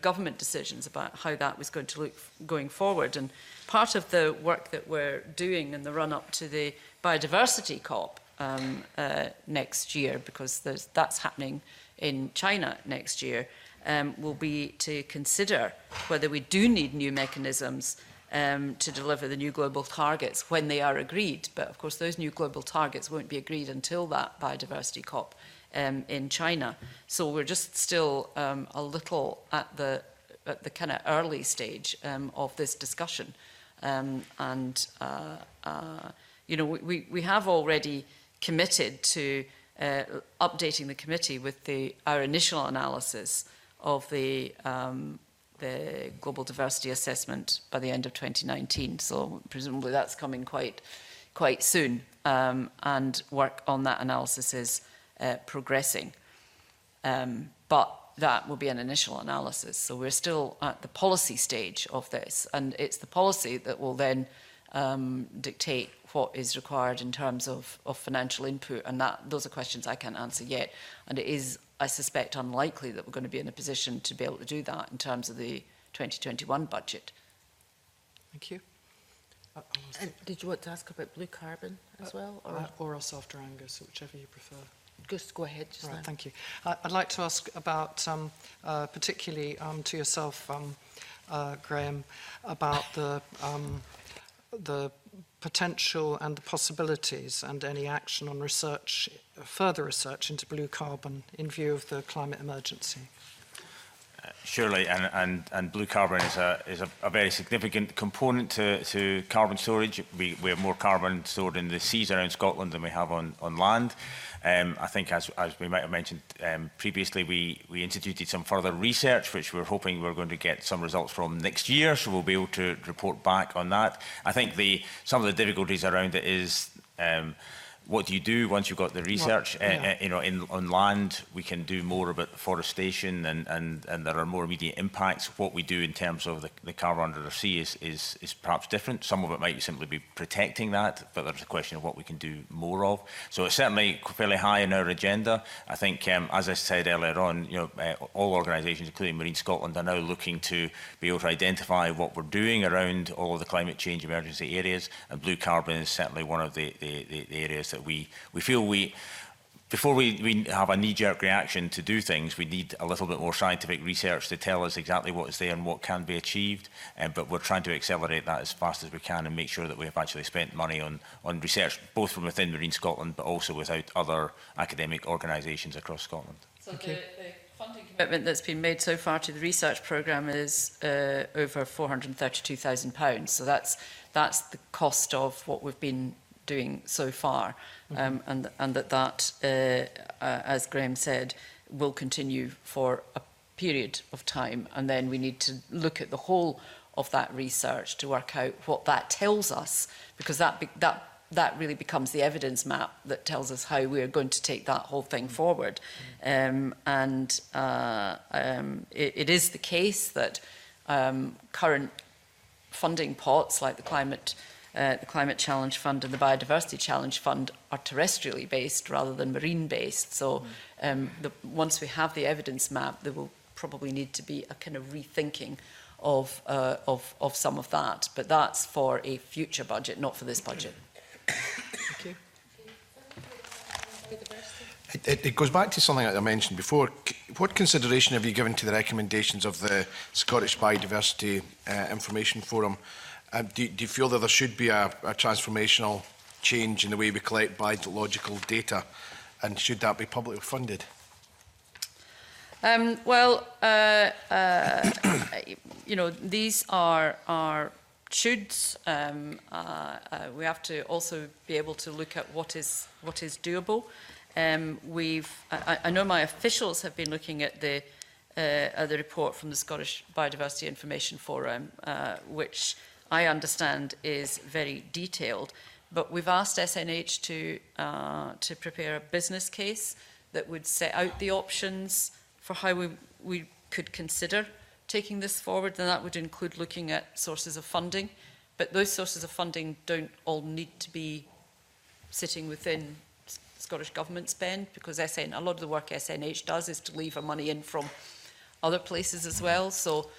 government decisions about how that was going to look going forward. And part of the work that we're doing in the run-up to the Biodiversity COP next year, because that's happening in China next year, will be to consider whether we do need new mechanisms to deliver the new global targets when they are agreed. But of course, those new global targets won't be agreed until that Biodiversity COP in China. So we're just still a little at the the kind of early stage of this discussion. You know, we have already committed to updating the committee with our initial analysis of the Global Diversity Assessment by the end of 2019. So presumably that's coming quite soon, and work on that analysis is progressing. But that will be an initial analysis. So we're still at the policy stage of this, and it's the policy that will then dictate what is required in terms of financial input, and those are questions I can't answer yet. And it is, I suspect, unlikely that we're going to be in a position to be able to do that in terms of the 2021 budget. Thank you. And did you want to ask about blue carbon as well? Or us after Angus, whichever you prefer. Just go ahead. Just right, now. thank you. I'd like to ask about, particularly to yourself, Graham, about the potential and the possibilities and any action on research, further research into blue carbon in view of the climate emergency. Surely, and blue carbon is a very significant component to carbon storage. We have more carbon stored in the seas around Scotland than we have on land. I think, as we might have mentioned previously, we instituted some further research, which we're hoping we're going to get some results from next year, so we'll be able to report back on that. I think some of the difficulties around it is what do you do once you've got the research? You know, on land, we can do more about forestation, and there are more immediate impacts. What we do in terms of the carbon under the sea is perhaps different. Some of it might simply be protecting that, but there's a question of what we can do more of. So it's certainly fairly high in our agenda. I think, as I said earlier on, you know, all organisations, including Marine Scotland, are now looking to be able to identify what we're doing around all of the climate change emergency areas, and blue carbon is certainly one of the areas that we feel before we have a knee-jerk reaction to do things, we need a little bit more scientific research to tell us exactly what is there and what can be achieved. But we're trying to accelerate that as fast as we can and make sure that we have actually spent money on research, both from within Marine Scotland, but also without other academic organisations across Scotland. So the funding commitment that's been made so far to the research programme is over £432,000. So that's the cost of what we've been doing so far, and that as Graham said, will continue for a period of time, and then we need to look at the whole of that research to work out what that tells us, because that really becomes the evidence map that tells us how we're going to take that whole thing forward. It is the case that current funding pots like the Climate Challenge Fund and the Biodiversity Challenge Fund are terrestrially based rather than marine based. So once we have the evidence map, there will probably need to be a kind of rethinking of some of that. But that's for a future budget, not for this budget. Thank you. It goes back to something that I mentioned before. What consideration have you given to the recommendations of the Scottish Biodiversity Information Forum? Do you feel that there should be a transformational change in the way we collect biological data, and should that be publicly funded? You know, these are shoulds. We have to also be able to look at what is doable. I know my officials have been looking at the report from the Scottish Biodiversity Information Forum, which I understand is very detailed, but we've asked SNH to prepare a business case that would set out the options for how we could consider taking this forward, and that would include looking at sources of funding. But those sources of funding don't all need to be sitting within Scottish Government spend, because a lot of the work SNH does is to lever money in from other places as well. So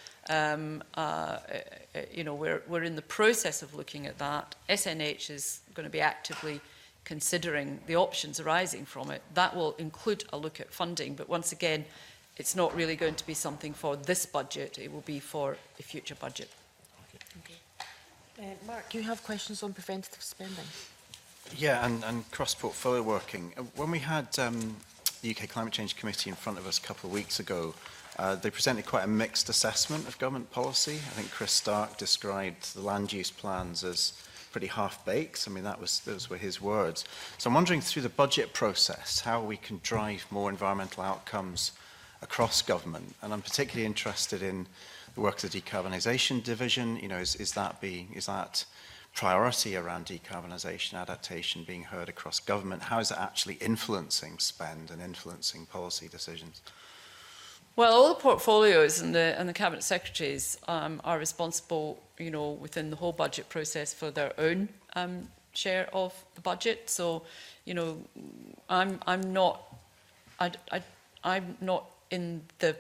you know, we're in the process of looking at that. SNH is going to be actively considering the options arising from it. That will include a look at funding, but once again, it's not really going to be something for this budget. It will be for a future budget. Okay. Mark, you have questions on preventative spending? Yeah, and cross-portfolio working. When we had the UK Climate Change Committee in front of us a couple of weeks ago, They presented quite a mixed assessment of government policy. I think Chris Stark described the land use plans as pretty half-baked. I mean, those were his words. So I'm wondering, through the budget process, how we can drive more environmental outcomes across government. And I'm particularly interested in the work of the decarbonisation division. You know, is that priority around decarbonisation, adaptation being heard across government? How is it actually influencing spend and influencing policy decisions? Well, all the portfolios and the Cabinet Secretaries are responsible, you know, within the whole budget process for their own share of the budget. So, you know, I'm not in the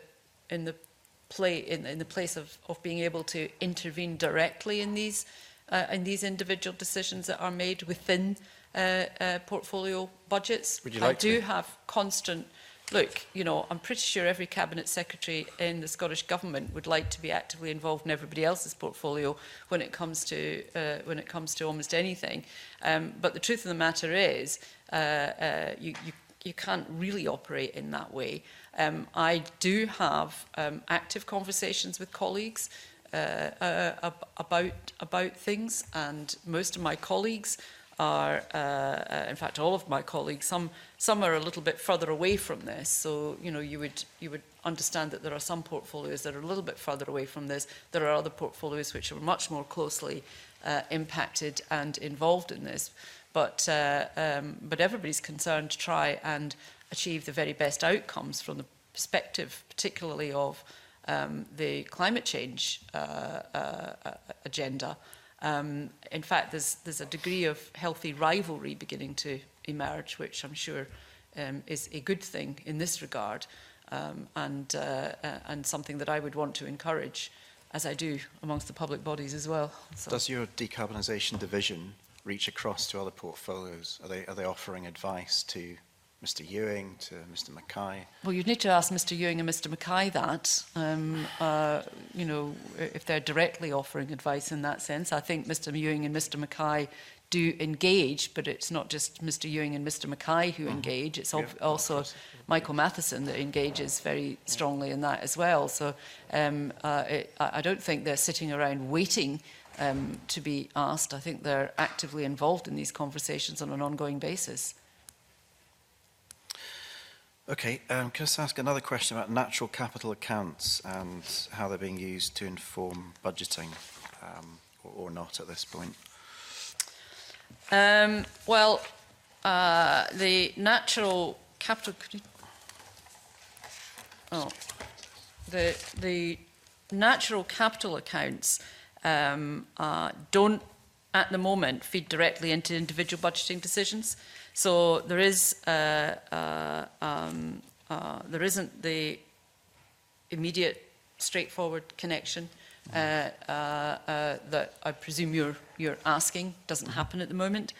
place of being able to intervene directly in these individual decisions that are made within portfolio budgets. Would you like I do have constant. Look, you know, I'm pretty sure every Cabinet Secretary in the Scottish Government would like to be actively involved in everybody else's portfolio when it comes to almost anything. But the truth of the matter is, you can't really operate in that way. I do have active conversations with colleagues about things, and most of my colleagues are, in fact, all of my colleagues. Some are a little bit further away from this, so you know you would understand that there are some portfolios that are a little bit further away from this. There are other portfolios which are much more closely impacted and involved in this. But everybody's concerned to try and achieve the very best outcomes from the perspective, particularly of the climate change agenda. In fact, there's a degree of healthy rivalry beginning to emerge, which I'm sure is a good thing in this regard, and something that I would want to encourage, as I do amongst the public bodies as well. So. Does your decarbonisation division reach across to other portfolios? Are they offering advice to Mr Ewing, to Mr Mackay? Well, you'd need to ask Mr Ewing and Mr Mackay that, you know, if they're directly offering advice in that sense. I think Mr Ewing and Mr Mackay do engage, but it's not just Mr Ewing and Mr Mackay who engage, it's also Michael Matheson that engages very strongly in that as well. So I don't think they're sitting around waiting to be asked. I think they're actively involved in these conversations on an ongoing basis. Okay, can I just ask another question about natural capital accounts and how they're being used to inform budgeting, or not at this point? Well, the natural capital... the natural capital accounts don't, at the moment, feed directly into individual budgeting decisions. So there isn't the immediate, straightforward connection that I presume you're asking. Doesn't happen at the moment,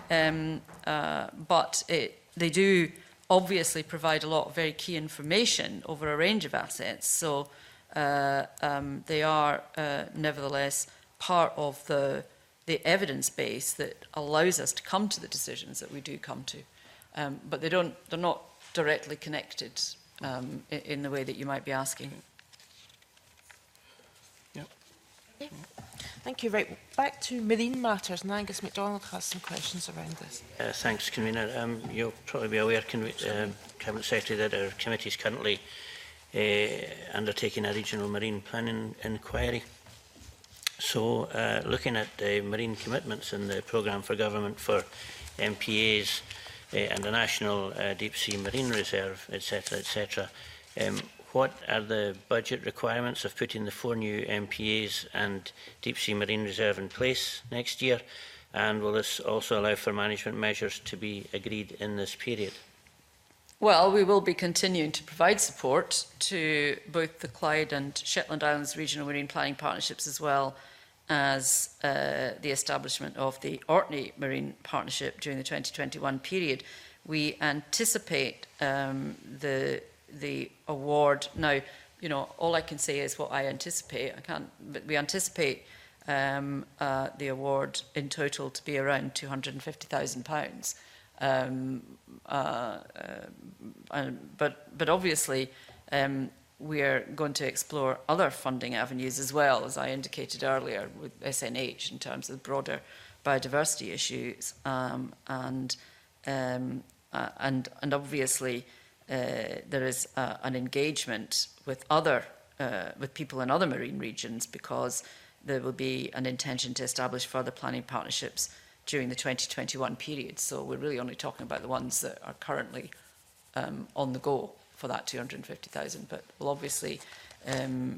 but they do obviously provide a lot of very key information over a range of assets. So they are nevertheless part of the evidence base that allows us to come to the decisions that we do come to, but they're not directly connected in the way that you might be asking. Yep. Okay. Thank you. Right, back to marine matters, and Angus MacDonald has some questions around this. Thanks, Convener. You'll probably be aware, Cabinet Secretary, that our committee is currently undertaking a regional marine planning inquiry. So, looking at the marine commitments in the programme for government for MPAs and the National Deep Sea Marine Reserve, etc., what are the budget requirements of putting the 4 new MPAs and Deep Sea Marine Reserve in place next year? And will this also allow for management measures to be agreed in this period? Well, we will be continuing to provide support to both the Clyde and Shetland Islands Regional Marine Planning Partnerships, as well as the establishment of the Orkney Marine Partnership during the 2021 period. We anticipate the award. Now, you know, all I can say is what I anticipate. I can't, but we anticipate the award in total to be around £250,000. But obviously, we're going to explore other funding avenues as well, as I indicated earlier, with SNH in terms of broader biodiversity issues, and obviously there is an engagement with people in other marine regions, because there will be an intention to establish further planning partnerships during the 2021 period. So we're really only talking about the ones that are currently on the go for that 250,000, but will obviously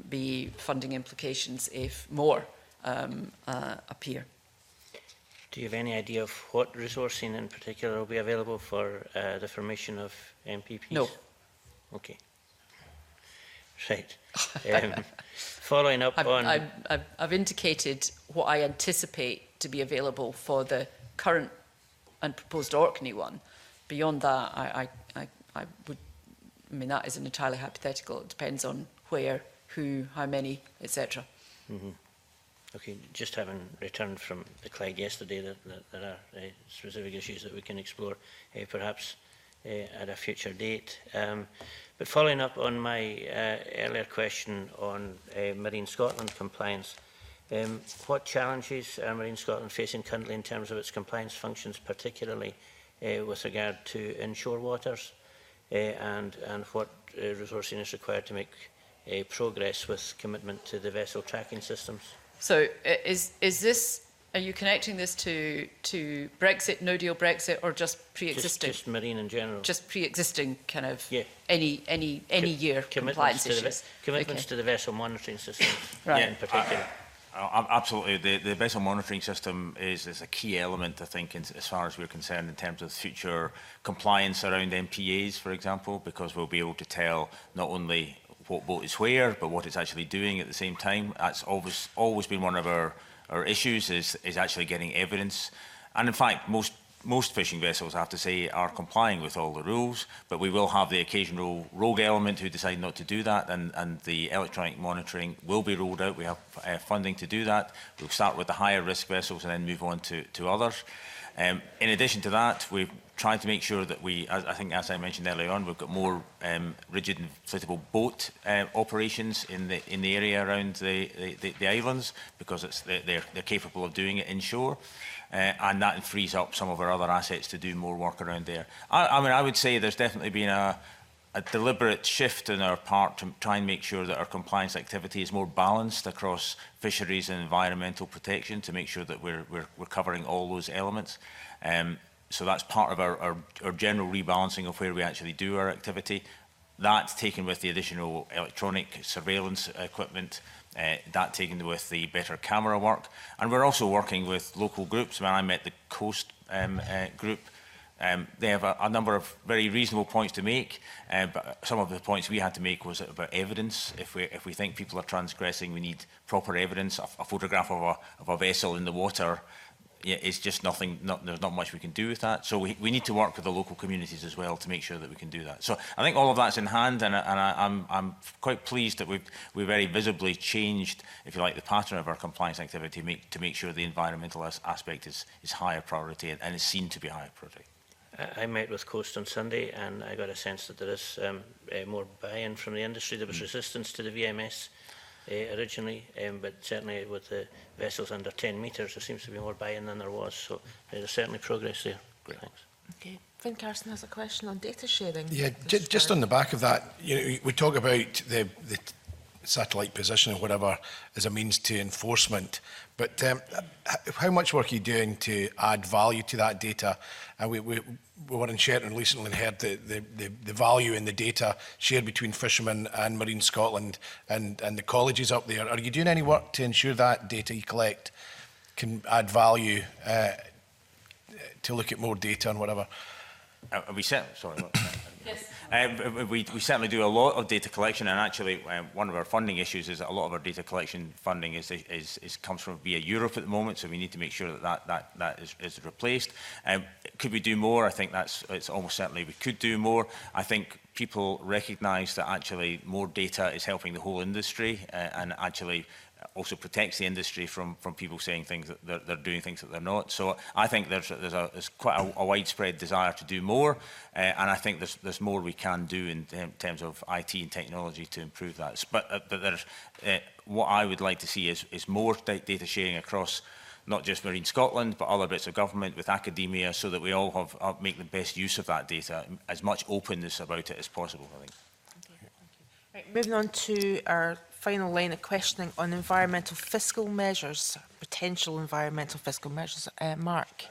be funding implications if more appear. Do you have any idea of what resourcing in particular will be available for the formation of MPPs? No. Okay. Right. Following up on... I've indicated what I anticipate to be available for the current and proposed Orkney one. Beyond that, I mean, that is an entirely hypothetical. It depends on where, who, how many, etc. Mm-hmm. Okay, just having returned from the Clyde yesterday, that there are specific issues that we can explore, perhaps at a future date. But following up on my earlier question on Marine Scotland compliance, what challenges are Marine Scotland facing currently in terms of its compliance functions, particularly with regard to inshore waters, and what resourcing is required to make progress with commitment to the vessel tracking systems? So is this, are you connecting this to Brexit, no deal Brexit, or just pre-existing? Just marine in general. Just pre-existing kind of, yeah. any year compliance issues? Commitments to the vessel monitoring systems, right. in particular. Absolutely. The vessel monitoring system is a key element, I think, as far as we're concerned, in terms of future compliance around MPAs, for example, because we'll be able to tell not only what boat is where, but what it's actually doing at the same time. That's always been one of our issues, is actually getting evidence. And in fact, most fishing vessels, I have to say, are complying with all the rules, but we will have the occasional rogue element who decide not to do that, and the electronic monitoring will be rolled out. We have funding to do that. We'll start with the higher risk vessels and then move on to others. In addition to that, we've tried to make sure that I think, as I mentioned earlier on, we've got more rigid and inflatable boat operations in the area around the islands, because they're capable of doing it inshore. And that frees up some of our other assets to do more work around there. I mean, I would say there's definitely been a deliberate shift on our part to try and make sure that our compliance activity is more balanced across fisheries and environmental protection, to make sure that we're covering all those elements. So that's part of our general rebalancing of where we actually do our activity. That taken with the additional electronic surveillance equipment, that taken with the better camera work. And we're also working with local groups. When I met the Coast group, they have a number of very reasonable points to make, but some of the points we had to make was about evidence. If we think people are transgressing, we need proper evidence. A photograph of a vessel in the water, yeah, it's just nothing. There's not much we can do with that. So we need to work with the local communities as well to make sure that we can do that. So I think all of that's in hand, and I'm quite pleased that we've very visibly changed, if you like, the pattern of our compliance activity to make sure the environmental aspect is higher priority and is seen to be higher priority. I met with Coast on Sunday, and I got a sense that there is more buy-in from the industry. There was resistance to the VMS originally, but certainly with the vessels under 10 metres, there seems to be more buy-in than there was. So there's certainly progress there. Great. Thanks. Okay. Finn Carson has a question on data sharing. Yeah, just on the back of that, we talk about the satellite position or whatever as a means to enforcement, but how much work are you doing to add value to that data? We were in Shetland recently and heard the value in the data shared between fishermen and Marine Scotland and the colleges up there. Are you doing any work to ensure that data you collect can add value to look at more data and whatever? We certainly Yes. we certainly do a lot of data collection, and actually one of our funding issues is that a lot of our data collection funding comes from via Europe at the moment, so we need to make sure that is replaced. Could we do more? I think it's almost certainly we could do more. I think people recognise that actually more data is helping the whole industry, and actually also protects the industry from people saying things that they're doing things that they're not. So I think there's quite a widespread desire to do more, and I think there's more we can do in terms of IT and technology to improve that. But there's what I would like to see is more data sharing across not just Marine Scotland, but other bits of government with academia, so that we all make the best use of that data, as much openness about it as possible, I think. Right, moving on to our final line of questioning on environmental fiscal measures, potential environmental fiscal measures. Mark.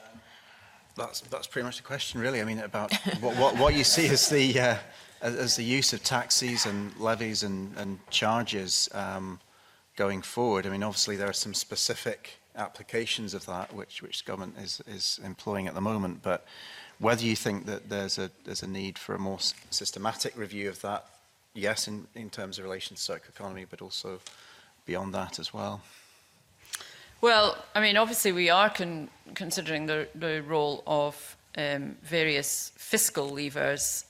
That's pretty much the question, really. I mean, about what you see as the use of taxes and levies and charges going forward. I mean, obviously there are some specific applications of that which government is employing at the moment. But whether you think that there's a need for a more systematic review of that, yes, in terms of relation to circular economy, but also beyond that as well. Well, I mean, obviously we are considering the role of various fiscal levers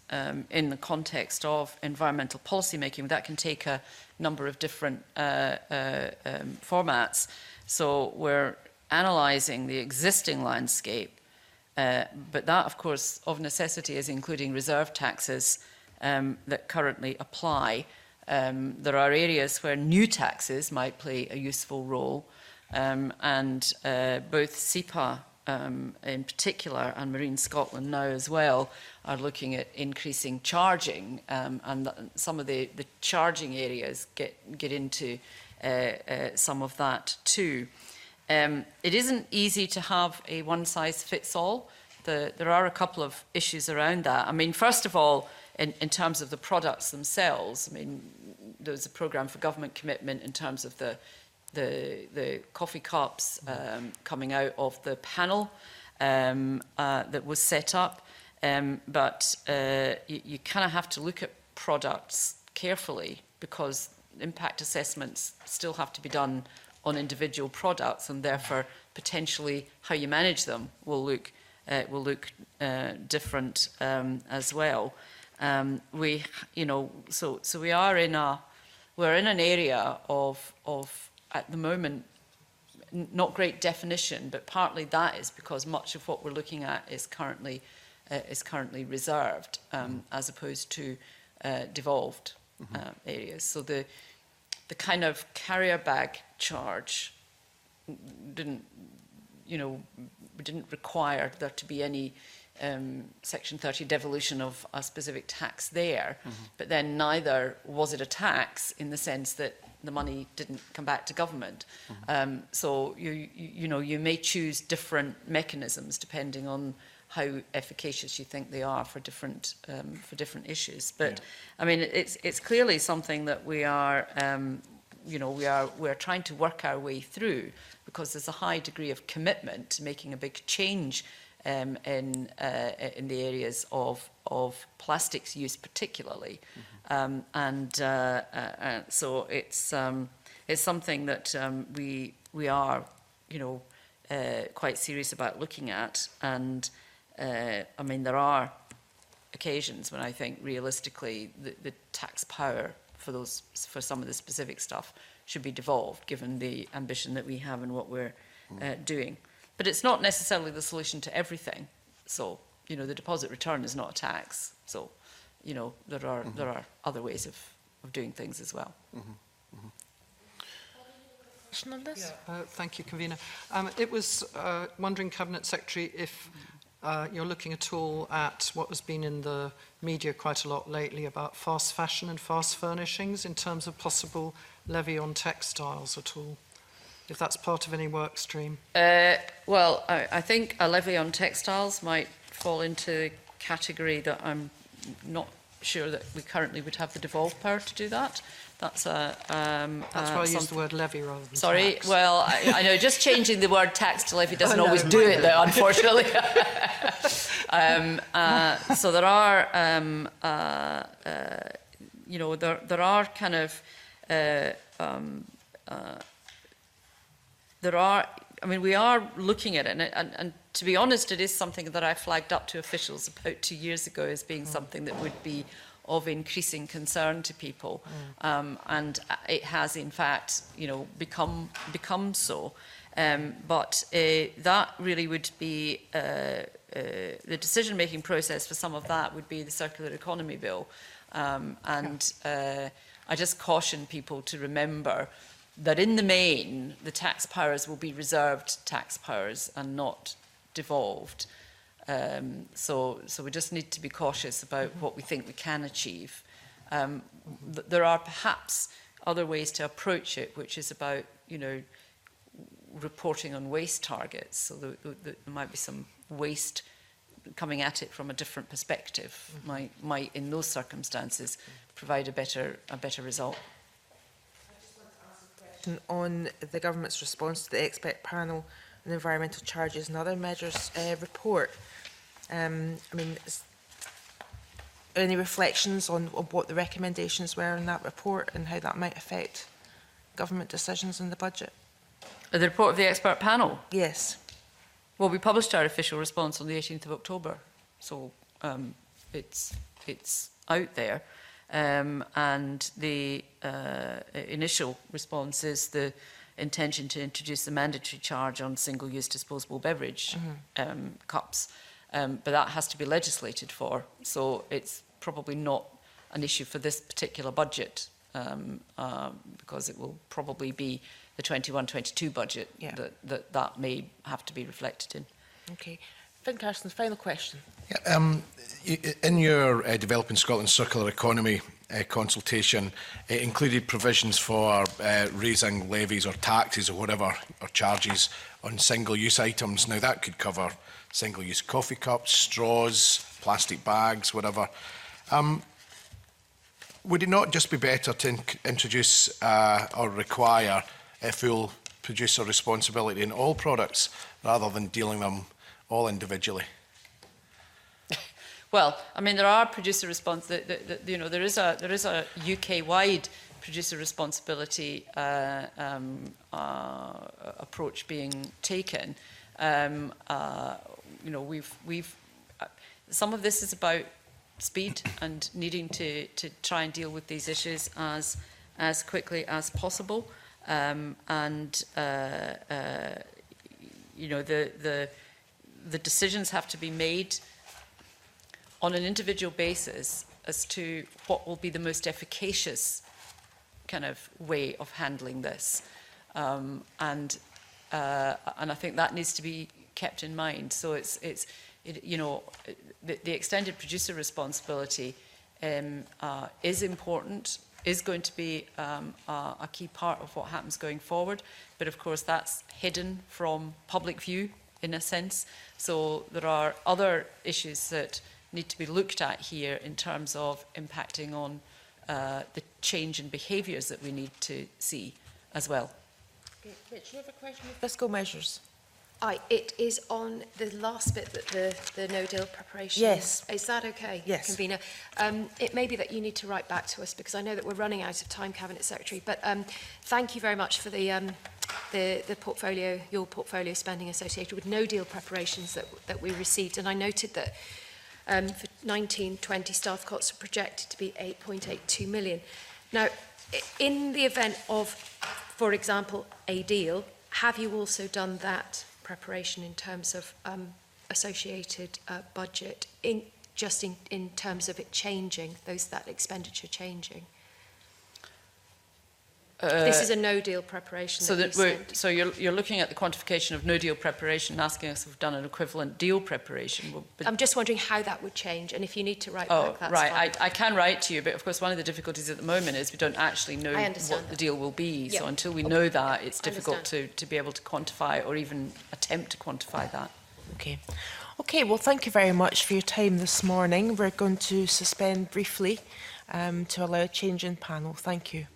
in the context of environmental policy making. That can take a number of different formats. So we're analysing the existing landscape, but that, of course, of necessity is including reserve taxes that currently apply. There are areas where new taxes might play a useful role, and both SEPA in particular and Marine Scotland now as well are looking at increasing charging, and some of the charging areas get into some of that too. It isn't easy to have a one-size-fits-all. There are a couple of issues around that. I mean, first of all, in terms of the products themselves, I mean, there's a programme for government commitment in terms of the coffee cups coming out of the panel that was set up. But you kind of have to look at products carefully, because impact assessments still have to be done on individual products, and therefore potentially how you manage them will look different as well. We, you know, so we are we're in an area of at the moment not great definition, but partly that is because much of what we're looking at is currently reserved as opposed to devolved areas. So the kind of carrier bag charge didn't require there to be any Section 30 devolution of a specific tax there, but then neither was it a tax in the sense that the money didn't come back to government. So you may choose different mechanisms depending on how efficacious you think they are for different issues. But I mean, it's clearly something that we are we're trying to work our way through, because there's a high degree of commitment to making a big change in the areas of plastics use particularly, so it's something that we are quite serious about looking at. And I mean, there are occasions when I think realistically the tax power for some of the specific stuff should be devolved, given the ambition that we have and what we're doing. But it's not necessarily the solution to everything. So, the deposit return is not a tax. So, there are other ways of doing things as well. Question on this? Thank you, Convener. It was wondering, Cabinet Secretary, if you're looking at all at what has been in the media quite a lot lately about fast fashion and fast furnishings in terms of possible levy on textiles at all, if that's part of any work stream. Well, I think a levy on textiles might fall into a category that I'm not sure that we currently would have the devolved power to do that. That's why I used the word levy rather than Sorry, tax. well, I know just changing the word tax to levy doesn't always do it, though, unfortunately. So there are, there are kind of, we are looking at it, and to be honest, it is something that I flagged up to officials about 2 years ago as being something that would be of increasing concern to people, and it has in fact, become so. But that really would be the decision-making process for some of that would be the Circular Economy Bill, I just caution people to remember that in the main, the tax powers will be reserved tax powers and not devolved. So we just need to be cautious about what we think we can achieve. There are perhaps other ways to approach it, which is about, reporting on waste targets. So there might be some waste coming at it from a different perspective, might in those circumstances provide a better result. On the government's response to the expert panel on environmental charges and other measures report. Any reflections on what the recommendations were in that report and how that might affect government decisions in the budget? The report of the expert panel? Yes. Well, we published our official response on the 18th of October, so it's out there. And the initial response is the intention to introduce a mandatory charge on single-use disposable beverage cups. But that has to be legislated for, so it's probably not an issue for this particular budget, because it will probably be the 21-22 budget that may have to be reflected in. Okay. Finn Carson's final question. In your Developing Scotland Circular Economy consultation, it included provisions for raising levies or taxes or whatever, or charges on single-use items. Now, that could cover single-use coffee cups, straws, plastic bags, whatever. Would it not just be better to introduce or require a full producer responsibility in all products rather than dealing them all individually? Well, there are producer there is a UK-wide producer responsibility approach being taken. We've some of this is about speed and needing to try and deal with these issues as quickly as possible. The decisions have to be made on an individual basis as to what will be the most efficacious kind of way of handling this. And I think that needs to be kept in mind. So the extended producer responsibility is important, is going to be a key part of what happens going forward. But of course, that's hidden from public view in a sense. So there are other issues that need to be looked at here in terms of impacting on the change in behaviours that we need to see as well. Okay. Rich, you have a question with fiscal measures? It is on the last bit, that the no-deal preparation. Yes. Is that okay, yes. Convener? It may be that you need to write back to us, because I know that we're running out of time, Cabinet Secretary. But thank you very much for the portfolio, your portfolio spending associated with no-deal preparations that we received. And I noted that for 1920, staff costs are projected to be 8.82 million. Now, in the event of, for example, a deal, have you also done that preparation in terms of associated budget, in terms of it changing, that expenditure changing? This is a no-deal preparation. So you're looking at the quantification of no-deal preparation and asking us if we've done an equivalent deal preparation. I'm just wondering how that would change, and if you need to write back, that's right. fine. I can write to you, but of course one of the difficulties at the moment is we don't actually know what the deal will be. Yep. So until we know that, it's difficult to be able to quantify or even attempt to quantify that. Okay. Okay, well, thank you very much for your time this morning. We're going to suspend briefly to allow a change in panel. Thank you.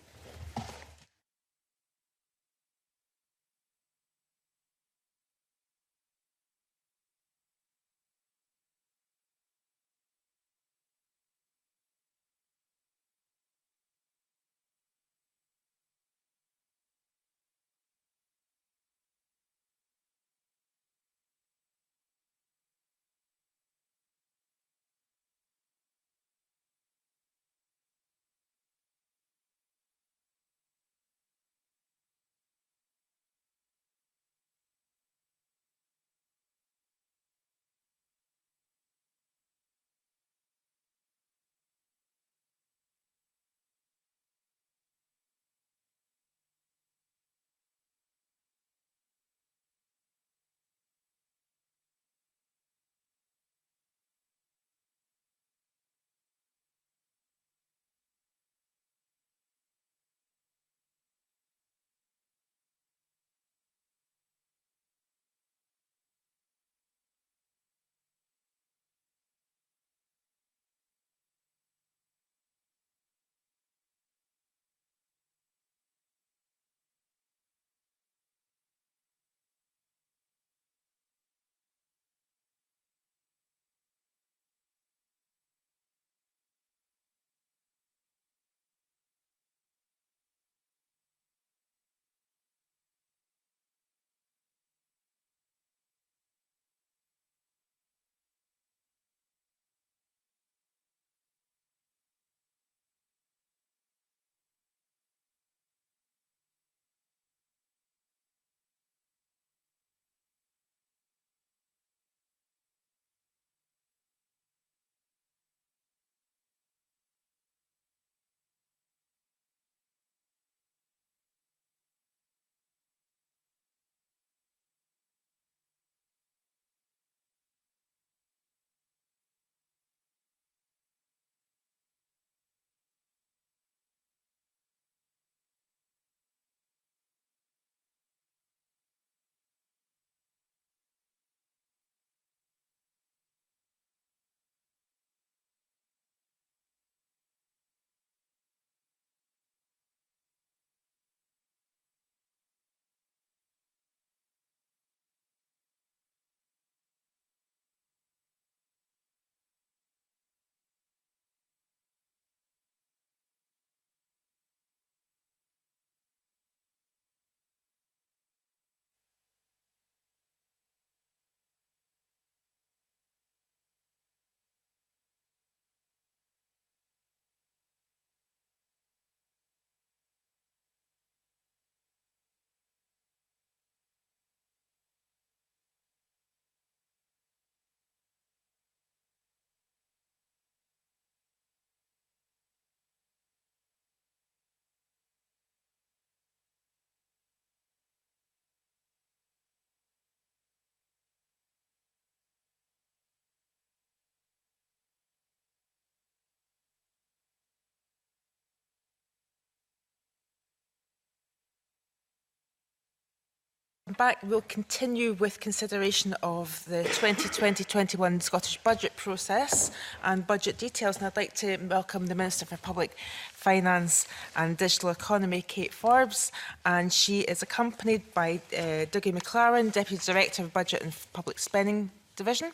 back. We'll continue with consideration of the 2020-21 Scottish budget process and budget details. And I'd like to welcome the Minister for Public Finance and Digital Economy, Kate Forbes. And she is accompanied by Dougie McLaren, Deputy Director of Budget and Public Spending Division,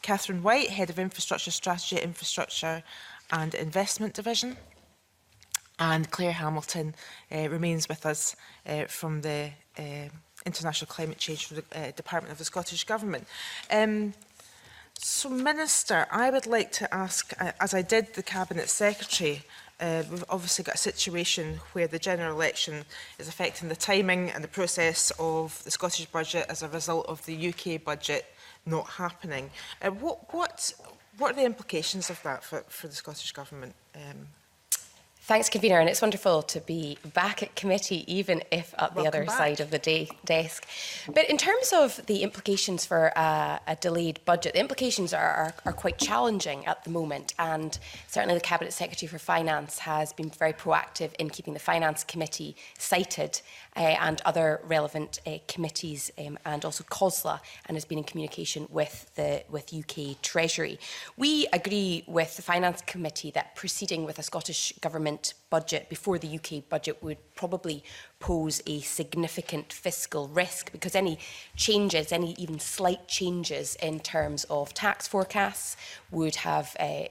Catherine White, Head of Infrastructure Strategy, Infrastructure and Investment Division, and Claire Hamilton remains with us from the International Climate Change from the Department of the Scottish Government. So, Minister, I would like to ask, as I did the Cabinet Secretary, we've obviously got a situation where the general election is affecting the timing and the process of the Scottish budget as a result of the UK budget not happening. What are the implications of that for the Scottish Government? Thanks, Convener, and it's wonderful to be back at committee, even if at the other side of the desk. But in terms of the implications for a delayed budget, the implications are quite challenging at the moment, and certainly the Cabinet Secretary for Finance has been very proactive in keeping the Finance Committee cited and other relevant committees and also COSLA, and has been in communication with UK Treasury. We agree with the Finance Committee that proceeding with a Scottish Government budget before the UK budget would probably pose a significant fiscal risk, because any changes, any even slight changes in terms of tax forecasts would have a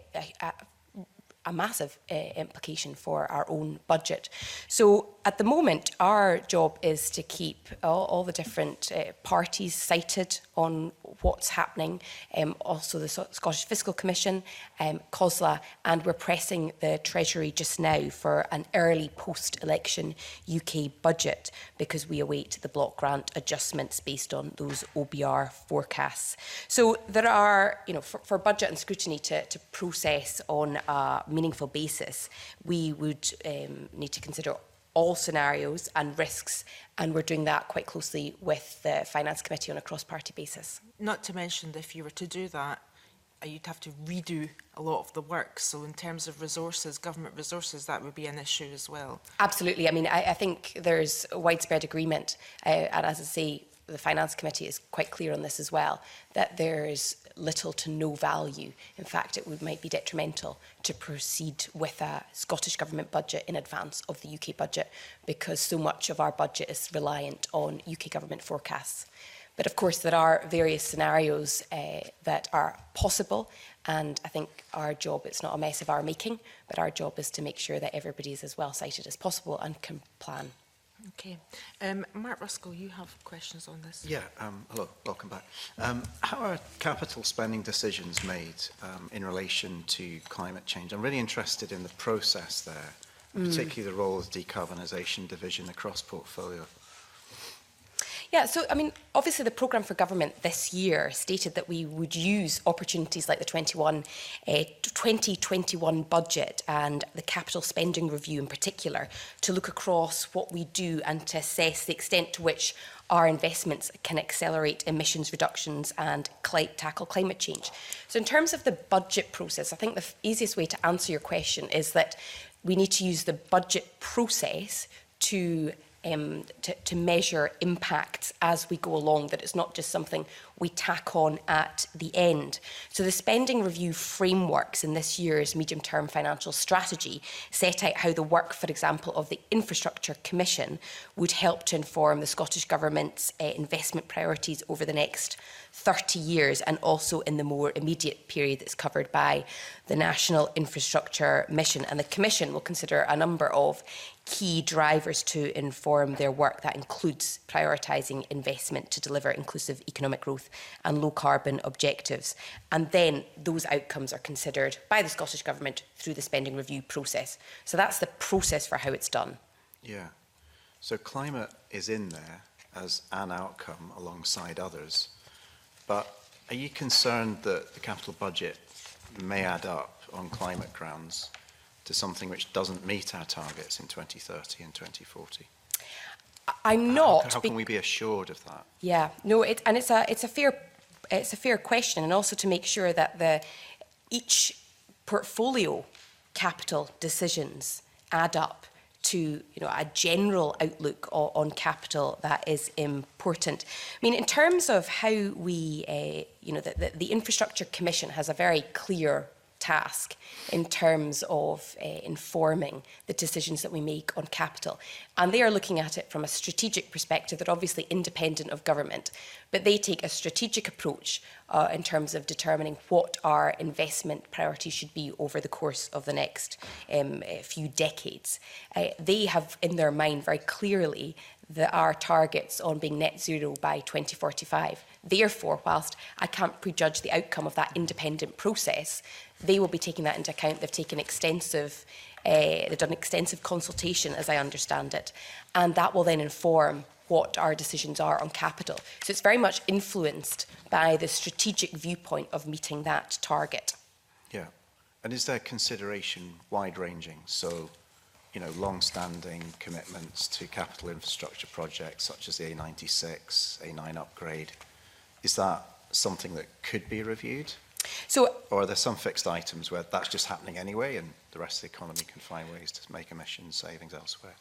massive implication for our own budget. So at the moment, our job is to keep all the different parties cited on what's happening, also the Scottish Fiscal Commission, COSLA, and we're pressing the Treasury just now for an early post-election UK budget, because we await the block grant adjustments based on those OBR forecasts. So there are, for budget and scrutiny to process on a meaningful basis, we would need to consider all scenarios and risks, and we're doing that quite closely with the Finance Committee on a cross-party basis. Not to mention that if you were to do that, you'd have to redo a lot of the work. So in terms of resources, government resources, that would be an issue as well. Absolutely. I mean, I think there's widespread agreement, and as I say, the Finance Committee is quite clear on this as well, that there's little to no value. In fact, it might be detrimental to proceed with a Scottish Government budget in advance of the UK budget, because so much of our budget is reliant on UK Government forecasts. But of course, there are various scenarios that are possible, and I think our job, it's not a mess of our making, but our job is to make sure that everybody is as well cited as possible and can plan. Okay. Mark Ruskell, you have questions on this? Yeah, hello, welcome back. How are capital spending decisions made in relation to climate change? I'm really interested in the process there, particularly the role of the decarbonisation division across portfolio. Yeah, so, I mean, obviously the programme for government this year stated that we would use opportunities like the 2021 budget and the capital spending review in particular to look across what we do and to assess the extent to which our investments can accelerate emissions reductions and tackle climate change. So in terms of the budget process, I think the easiest way to answer your question is that we need to use the budget process to measure impacts as we go along, that it's not just something we tack on at the end. So the spending review frameworks in this year's medium-term financial strategy set out how the work, for example, of the Infrastructure Commission would help to inform the Scottish Government's investment priorities over the next 30 years, and also in the more immediate period that's covered by the National Infrastructure Mission. And the Commission will consider a number of key drivers to inform their work. That includes prioritising investment to deliver inclusive economic growth and low carbon objectives. And then those outcomes are considered by the Scottish Government through the spending review process. So that's the process for how it's done. Yeah. So climate is in there as an outcome alongside others. But are you concerned that the capital budget may add up on climate grounds to something which doesn't meet our targets in 2030 and 2040? I'm not. How can we be assured of that? Yeah, no, it's a fair question, and also to make sure that each portfolio capital decisions add up to a general outlook on capital that is important. I mean, in terms of how we, the Infrastructure Commission has a very clear task in terms of informing the decisions that we make on capital. And they are looking at it from a strategic perspective. They're obviously independent of government, but they take a strategic approach in terms of determining what our investment priorities should be over the course of the next few decades. They have in their mind very clearly our targets on being net zero by 2045. Therefore, whilst I can't prejudge the outcome of that independent process, they will be taking that into account. They've taken they've done extensive consultation, as I understand it, and that will then inform what our decisions are on capital. So it's very much influenced by the strategic viewpoint of meeting that target. Yeah. And is there consideration wide-ranging? So, long-standing commitments to capital infrastructure projects such as the A96, A9 upgrade, is that something that could be reviewed? Or are there some fixed items where that's just happening anyway and the rest of the economy can find ways to make emission savings elsewhere?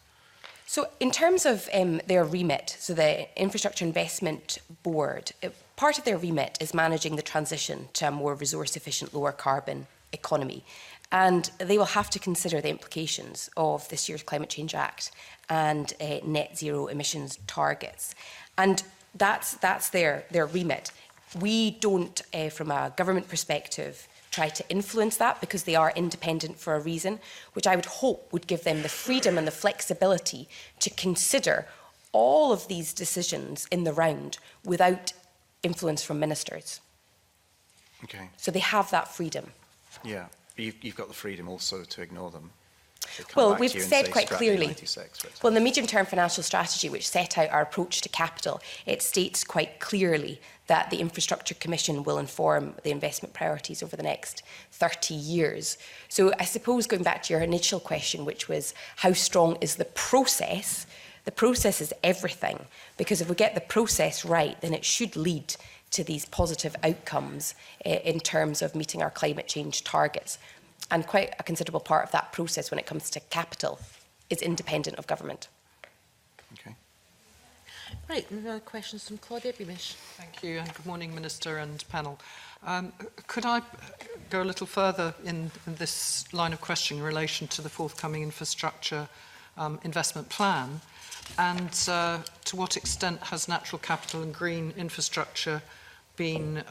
So in terms of their remit, so the Infrastructure Investment Board, part of their remit is managing the transition to a more resource-efficient, lower-carbon economy. And they will have to consider the implications of this year's Climate Change Act and net zero emissions targets. And that's their remit. We don't, from a government perspective, try to influence that because they are independent for a reason, which I would hope would give them the freedom and the flexibility to consider all of these decisions in the round without influence from ministers. Okay. So they have that freedom. Yeah, but you've got the freedom also to ignore them. Well, we've said quite clearly, well, in the medium-term financial strategy, which set out our approach to capital, it states quite clearly that the Infrastructure Commission will inform the investment priorities over the next 30 years. So I suppose going back to your initial question, which was how strong is the process is everything, because if we get the process right, then it should lead to these positive outcomes in terms of meeting our climate change targets. And quite a considerable part of that process when it comes to capital is independent of government. Okay. Right, any other questions from Claudia Beamish? Thank you, and good morning, Minister and panel. Could I go a little further in this line of questioning in relation to the forthcoming infrastructure investment plan? And to what extent has natural capital and green infrastructure been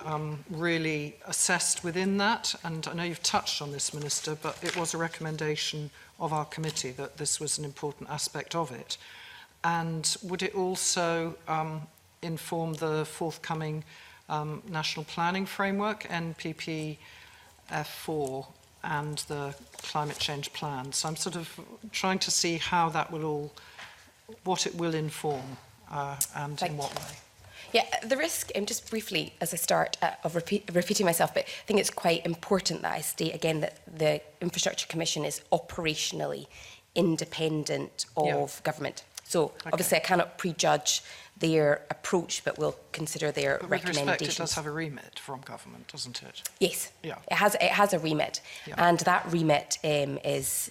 really assessed within that? And I know you've touched on this, Minister, but it was a recommendation of our committee that this was an important aspect of it. And would it also inform the forthcoming National Planning Framework, NPPF4, and the Climate Change Plan? So I'm sort of trying to see how that will all, what it will inform and in what way. Yeah, the risk, just briefly as I start, of repeating myself, but I think it's quite important that I state again that the Infrastructure Commission is operationally independent of government. So obviously I cannot prejudge their approach, but we'll consider their recommendations. With respect, it does have a remit from government, doesn't it? Yes, yeah. It has a remit, and that remit is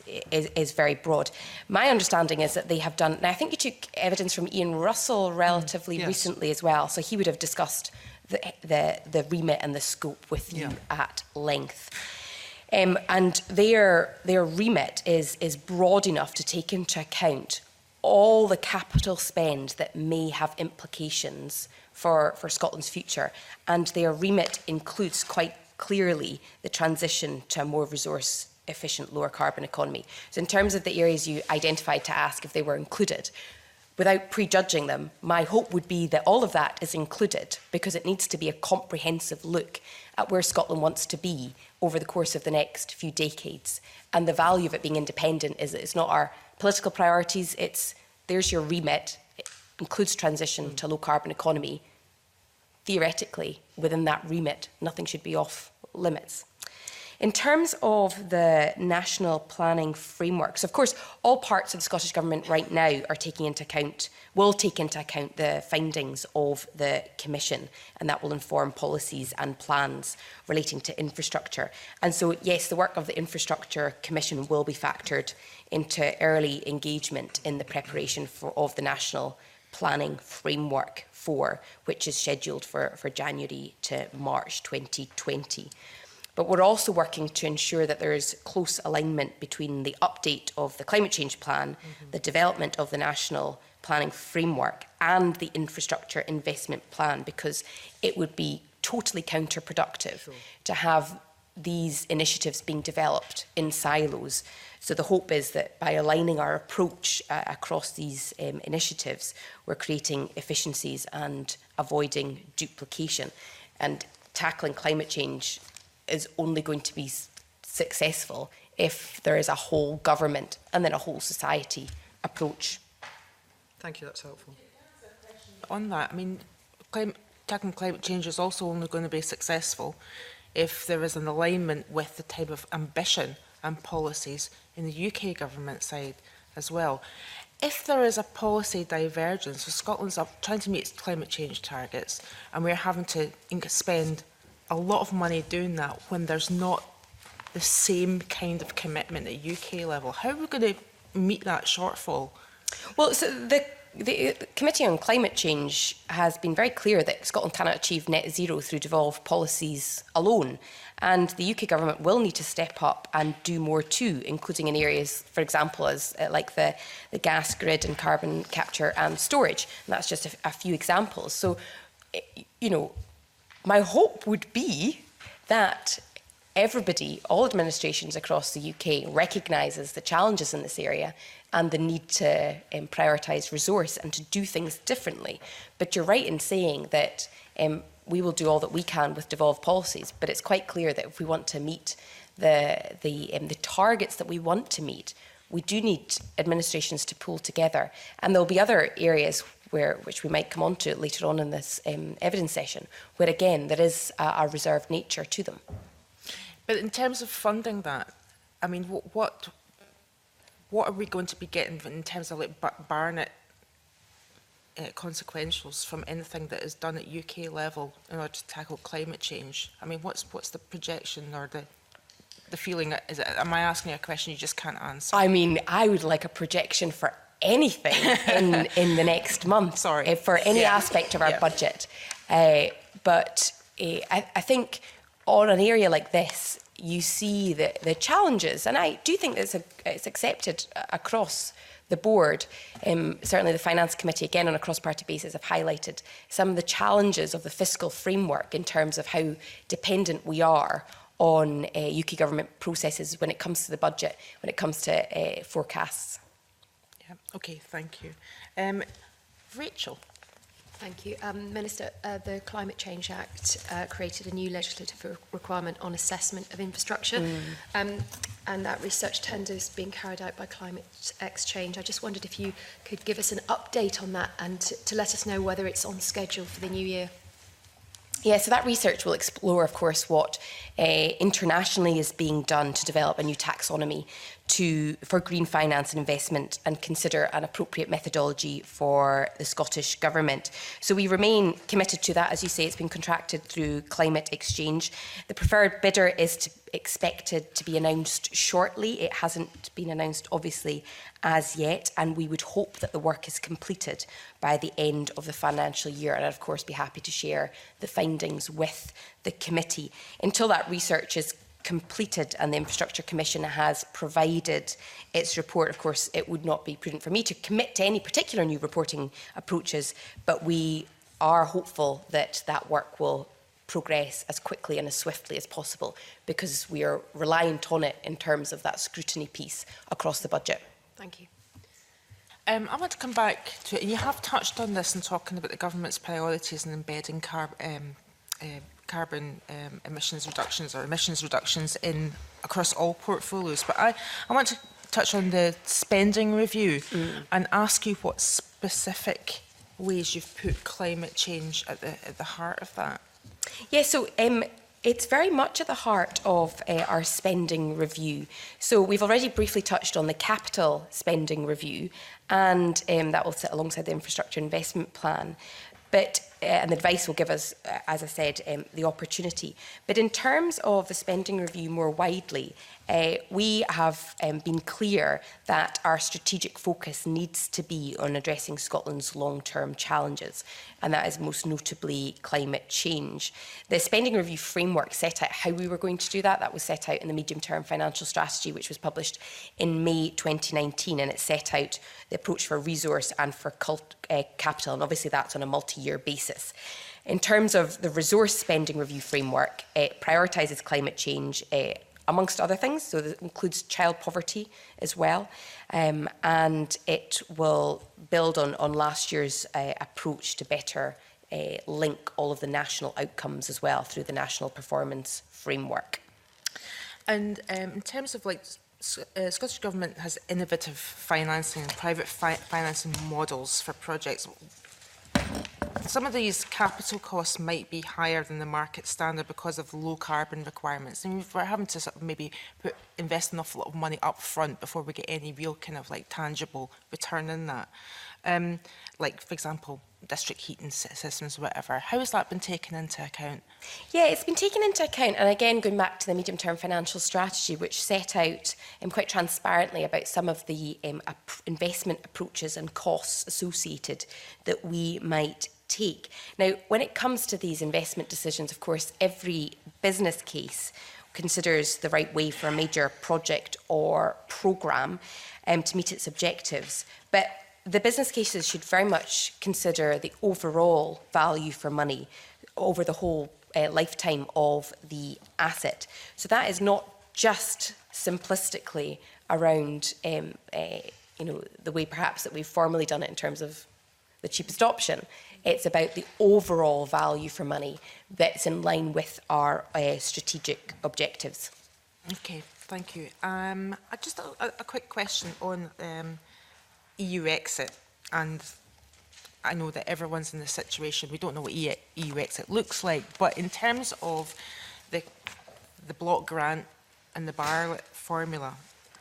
very broad. My understanding is that they have done, and I think you took evidence from Ian Russell relatively recently as well, so he would have discussed the remit and the scope with you at length. And their remit is broad enough to take into account all the capital spend that may have implications for Scotland's future. And their remit includes quite clearly the transition to a more resource-efficient, lower-carbon economy. So in terms of the areas you identified to ask if they were included, without prejudging them, my hope would be that all of that is included because it needs to be a comprehensive look at where Scotland wants to be over the course of the next few decades. And the value of it being independent is that it's not our political priorities, there's your remit, it includes transition to a low-carbon economy. Theoretically, within that remit, nothing should be off limits. In terms of the national planning frameworks, of course, all parts of the Scottish Government right now are will take into account the findings of the Commission, and that will inform policies and plans relating to infrastructure. And so, yes, the work of the Infrastructure Commission will be factored into early engagement in the preparation of the national planning framework which is scheduled for January to March 2020. But we're also working to ensure that there is close alignment between the update of the climate change plan, the development of the national planning framework and the infrastructure investment plan, because it would be totally counterproductive to have these initiatives being developed in silos. So the hope is that by aligning our approach across these initiatives, we're creating efficiencies and avoiding duplication. And tackling climate change is only going to be successful if there is a whole government and then a whole society approach. Thank you, that's helpful. On that, I mean, tackling climate change is also only going to be successful if there is an alignment with the type of ambition and policies in the UK government side as well. If there is a policy divergence, so Scotland's trying to meet its climate change targets, and we're having to spend a lot of money doing that when there's not the same kind of commitment at UK level, how are we going to meet that shortfall? Well, so the Committee on Climate Change has been very clear that Scotland cannot achieve net zero through devolved policies alone. And the UK government will need to step up and do more too, including in areas, for example, as like the gas grid and carbon capture and storage. And that's just a few examples. So, you know, my hope would be that everybody, all administrations across the UK, recognises the challenges in this area and the need to prioritise resource and to do things differently. But you're right in saying that we will do all that we can with devolved policies, but it's quite clear that if we want to meet the targets that we want to meet, we do need administrations to pull together. And there'll be other areas which we might come on to later on in this evidence session, where again there is a reserved nature to them. But in terms of funding that, I mean, what are we going to be getting in terms of like Barnett consequentials from anything that is done at UK level in order to tackle climate change? I mean, what's the projection or the feeling? Am I asking a question you just can't answer? I mean, I would like a projection for anything in the next month. Sorry. For any aspect of our budget. But I think on an area like this, you see the challenges, and I do think that it's accepted across the board. Certainly the Finance Committee, again on a cross-party basis, have highlighted some of the challenges of the fiscal framework in terms of how dependent we are on UK government processes when it comes to the budget, when it comes to forecasts. Yeah. Okay, thank you. Rachel. Thank you. Minister, the Climate Change Act created a new legislative requirement on assessment of infrastructure, and that research tender is being carried out by Climate Exchange. I just wondered if you could give us an update on that and to let us know whether it's on schedule for the new year. Yeah, so that research will explore, of course, what internationally is being done to develop a new taxonomy for green finance and investment and consider an appropriate methodology for the Scottish Government. So we remain committed to that. As you say, it's been contracted through Climate Exchange. The preferred bidder is expected to be announced shortly. It hasn't been announced, obviously, as yet, and we would hope that the work is completed by the end of the financial year. And I'd, of course, be happy to share the findings with the committee. Until that research is completed and the Infrastructure Commission has provided its report, of course, it would not be prudent for me to commit to any particular new reporting approaches, but we are hopeful that that work will progress as quickly and as swiftly as possible because we are reliant on it in terms of that scrutiny piece across the budget. Thank you. I want to come back to it. You have touched on this in talking about the government's priorities and embedding carbon emissions reductions in across all portfolios. But I want to touch on the spending review and ask you what specific ways you've put climate change at the heart of that. Yeah, so It's very much at the heart of our spending review. So we've already briefly touched on the capital spending review, and that will sit alongside the infrastructure investment plan. But and the advice will give us, as I said, the opportunity. But in terms of the spending review more widely, we have been clear that our strategic focus needs to be on addressing Scotland's long-term challenges, and that is most notably climate change. The spending review framework set out how we were going to do that. That was set out in the medium-term financial strategy, which was published in May 2019, and it set out the approach for resource and for capital, and obviously that's on a multi-year basis. In terms of the resource spending review framework, it prioritises climate change amongst other things, so that includes child poverty as well, and it will build on last year's approach to better link all of the national outcomes as well through the National Performance Framework. And in terms of Scottish Government has innovative financing and private financing models for projects. Some of these capital costs might be higher than the market standard because of low carbon requirements. And we're having to sort of maybe invest an awful lot of money up front before we get any real kind of tangible return in that. Like, for example, district heating systems or whatever. How has that been taken into account? Yeah, it's been taken into account. And again, going back to the medium-term financial strategy, which set out quite transparently about some of the investment approaches and costs associated that we might take. Now, when it comes to these investment decisions, of course, every business case considers the right way for a major project or programme to meet its objectives. But the business cases should very much consider the overall value for money over the whole lifetime of the asset. So that is not just simplistically around the way perhaps that we've formally done it in terms of the cheapest option. It's about the overall value for money that's in line with our strategic objectives. Okay, thank you. Just a quick question on EU exit, and I know that everyone's in this situation. We don't know what EU exit looks like, but in terms of the block grant and the Bartlett formula,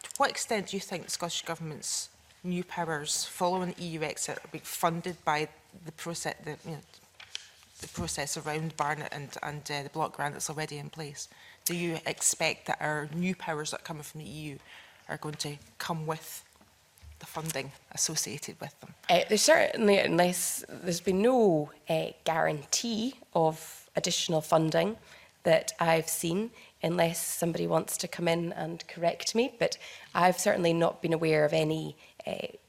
to what extent do you think the Scottish Government's new powers following EU exit are being funded by the process, the process around Barnett and the block grant that's already in place? Do you expect that our new powers that are coming from the EU are going to come with the funding associated with them? There's certainly, unless there's been no guarantee of additional funding that I've seen, unless somebody wants to come in and correct me, but I've certainly not been aware of any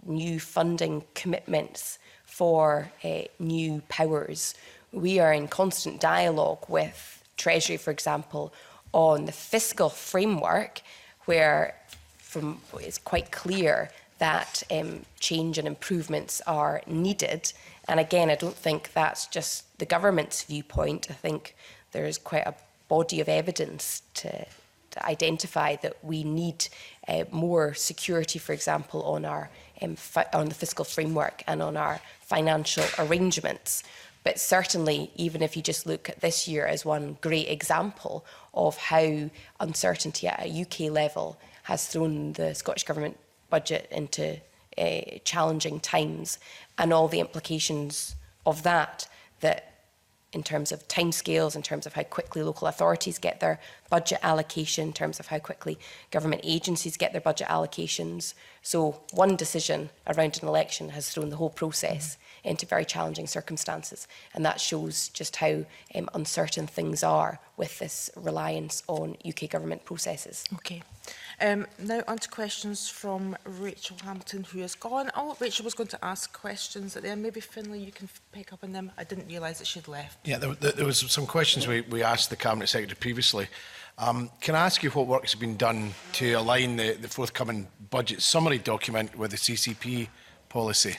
new funding commitments for new powers. We are in constant dialogue with Treasury, for example, on the fiscal framework, where it's quite clear that change and improvements are needed. And again, I don't think that's just the government's viewpoint. I think there is quite a body of evidence to identify that we need more security, for example, on our on the fiscal framework and on our financial arrangements. But certainly, even if you just look at this year as one great example of how uncertainty at a UK level has thrown the Scottish Government budget into challenging times, and all the implications of that in terms of timescales, in terms of how quickly local authorities get their budget allocation, in terms of how quickly government agencies get their budget allocations. So one decision around an election has thrown the whole process into very challenging circumstances. And that shows just how uncertain things are with this reliance on UK government processes. Okay. Now on to questions from Rachel Hamilton, who has gone. Oh, Rachel was going to ask questions at the end. Maybe Finlay, you can pick up on them. I didn't realise that she'd left. Yeah, there was some questions we asked the Cabinet Secretary previously. Can I ask you what work has been done to align the forthcoming budget summary document with the CCP policy?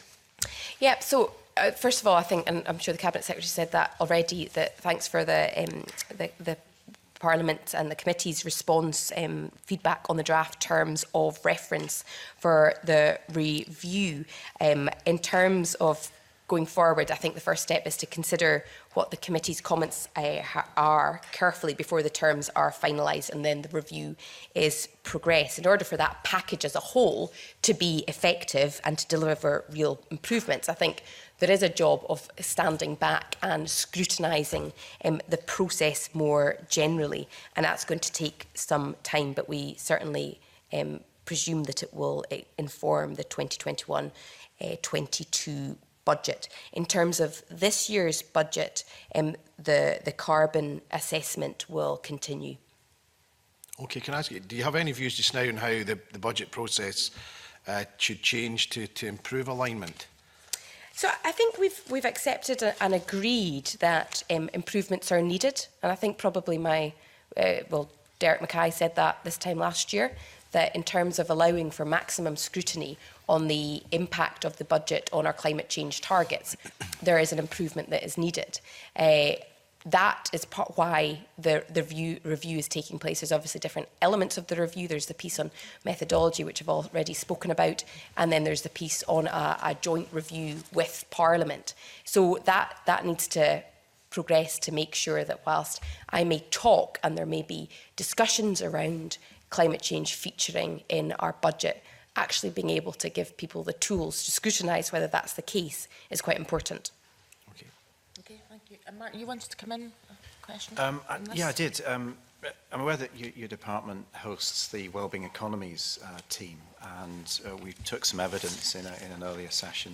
Yeah, so first of all, I think, and I'm sure the Cabinet Secretary said that already, that thanks for the Parliament and the committee's response feedback on the draft terms of reference for the review. In terms of going forward, I think the first step is to consider what the committee's comments are carefully before the terms are finalised and then the review is progressed in order for that package as a whole to be effective and to deliver real improvements. I think there is a job of standing back and scrutinising the process more generally, and that's going to take some time, but we certainly presume that it will inform the 2021-22 budget. In terms of this year's budget, the carbon assessment will continue. Okay, can I ask you, do you have any views just now on how the budget process should change to improve alignment? So I think we've accepted and agreed that improvements are needed, and I think probably Derek Mackay said that this time last year, that in terms of allowing for maximum scrutiny on the impact of the budget on our climate change targets, there is an improvement that is needed. That is why the review is taking place. There's obviously different elements of the review. There's the piece on methodology, which I've already spoken about, and then there's the piece on a joint review with Parliament. So that needs to progress to make sure that whilst I may talk and there may be discussions around climate change featuring in our budget, actually being able to give people the tools to scrutinise whether that's the case is quite important. Okay, thank you. And Mark, you wanted to come in? A question? Yeah, I did. I'm aware that your department hosts the Wellbeing Economies team, and we took some evidence in an earlier session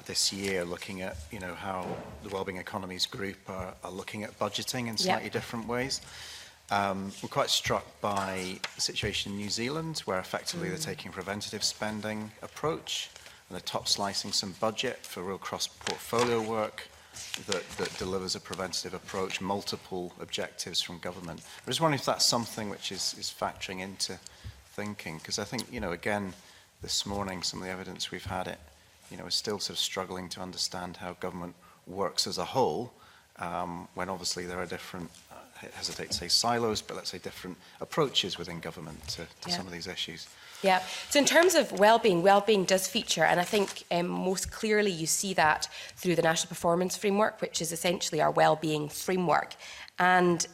this year, looking at how the Wellbeing Economies group are looking at budgeting in slightly different ways. We're quite struck by the situation in New Zealand, where effectively they're taking a preventative spending approach and they're top slicing some budget for real cross-portfolio work that delivers a preventative approach, multiple objectives from government. I was wondering if that's something which is factoring into thinking, because I think, again, this morning, some of the evidence we've had is still sort of struggling to understand how government works as a whole, when obviously there are different, I hesitate to say silos, but let's say different approaches within government to some of these issues. Yeah, so in terms of wellbeing does feature, and I think most clearly you see that through the National Performance Framework, which is essentially our wellbeing framework. And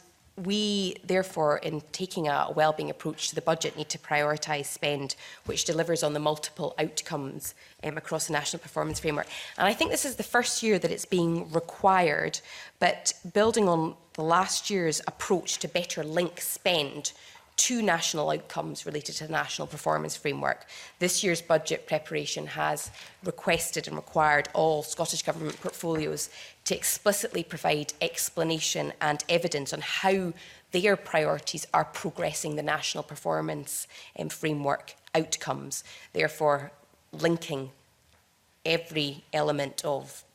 we, therefore, in taking a wellbeing approach to the budget, need to prioritise spend which delivers on the multiple outcomes across the National Performance Framework. And I think this is the first year that it's being required, but building on the last year's approach to better link spend to national outcomes related to the National Performance Framework. This year's budget preparation has requested and required all Scottish Government portfolios to explicitly provide explanation and evidence on how their priorities are progressing the National Performance Framework outcomes, therefore linking every element of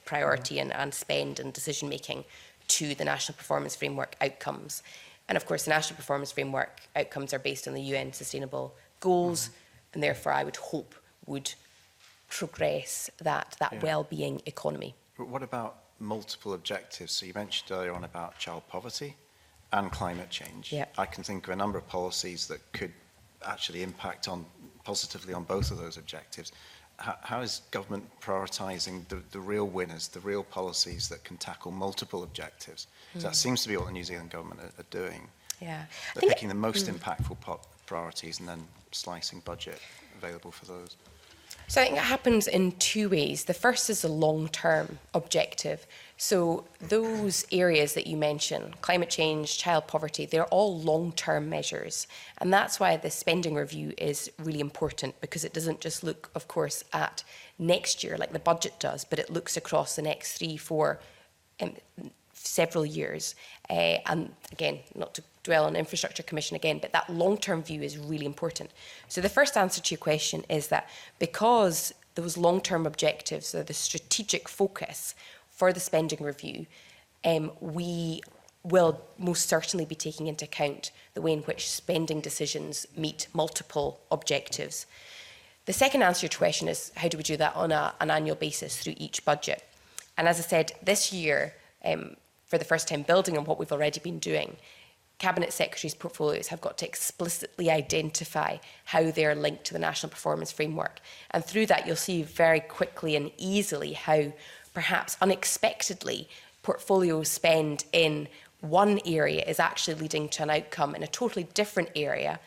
priority and spend and decision making to the National Performance Framework outcomes. And of course, the National Performance Framework outcomes are based on the UN Sustainable Goals, and therefore I would hope would progress that well-being economy. But what about multiple objectives? So you mentioned earlier on about child poverty and climate change. Yep. I can think of a number of policies that could actually impact positively on both of those objectives. How is government prioritising the real winners, the real policies that can tackle multiple objectives? So that seems to be what the New Zealand government are doing. Yeah, They're picking the most impactful priorities and then slicing budget available for those. So I think it happens in two ways. The first is a long-term objective. So those areas that you mentioned, climate change, child poverty, they're all long-term measures. And that's why the spending review is really important, because it doesn't just look, of course, at next year like the budget does, but it looks across the next 3, 4, several years. And again, not to dwell on Infrastructure Commission again, but that long-term view is really important. So the first answer to your question is that because those long-term objectives are the strategic focus for the spending review, we will most certainly be taking into account the way in which spending decisions meet multiple objectives. The second answer to your question is, how do we do that on an annual basis through each budget? And as I said, this year, for the first time, building on what we've already been doing, Cabinet Secretaries' portfolios have got to explicitly identify how they are linked to the National Performance Framework. And through that, you'll see very quickly and easily how, perhaps unexpectedly, portfolio spend in one area is actually leading to an outcome in a totally different area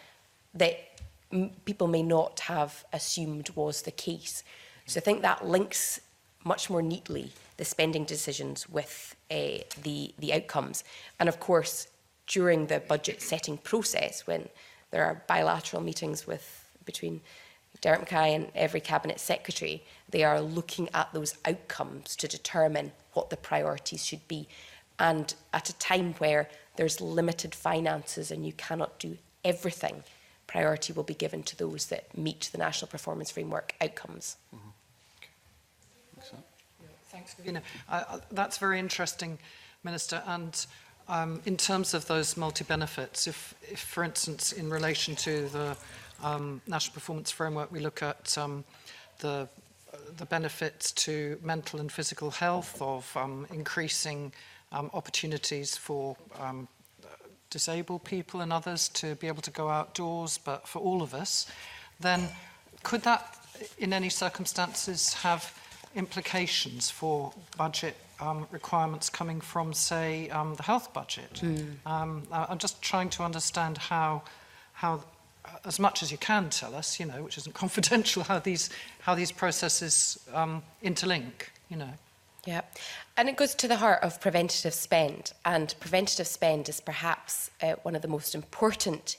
that people may not have assumed was the case. So I think that links much more neatly the spending decisions with the outcomes. And of course, during the budget setting process, when there are bilateral meetings between Derek Mackay and every Cabinet Secretary, they are looking at those outcomes to determine what the priorities should be. And at a time where there's limited finances and you cannot do everything, priority will be given to those that meet the National Performance Framework outcomes. Thanks, Kavina. That's very interesting, Minister. And in terms of those multi-benefits, if, for instance, in relation to the National Performance Framework, we look at the benefits to mental and physical health of increasing opportunities for disabled people and others to be able to go outdoors, but for all of us, then could that, in any circumstances, have implications for budget requirements coming from, say, the health budget? I'm just trying to understand how, as much as you can tell us, you know, which isn't confidential, how these processes interlink, you know. Yeah, and it goes to the heart of preventative spend, and preventative spend is perhaps one of the most important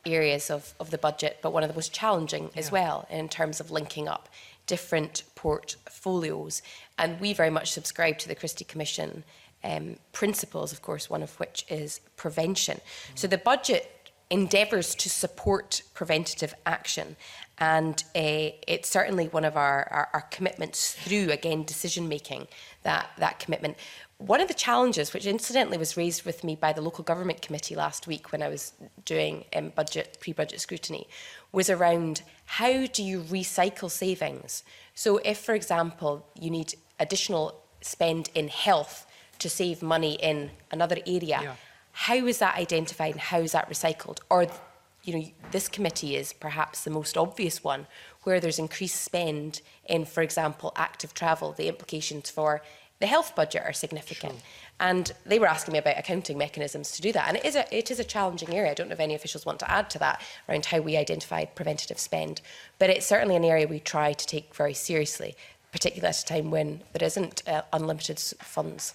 areas of the budget, but one of the most challenging as well in terms of linking up different portfolios. And we very much subscribe to the Christie Commission principles, of course, one of which is prevention. So the budget endeavours to support preventative action, and it's certainly one of our commitments through, again, decision making, that commitment. One of the challenges, which incidentally was raised with me by the Local Government Committee last week when I was doing pre-budget scrutiny, was around how do you recycle savings? So if, for example, you need additional spend in health to save money in another area, how is that identified and how is that recycled? Or, you know, this committee is perhaps the most obvious one, where there's increased spend in, for example, active travel. The implications for the health budget are significant. Sure. And they were asking me about accounting mechanisms to do that. And it is a challenging area. I don't know if any officials want to add to that around how we identify preventative spend. But it's certainly an area we try to take very seriously, particularly at a time when there isn't unlimited funds.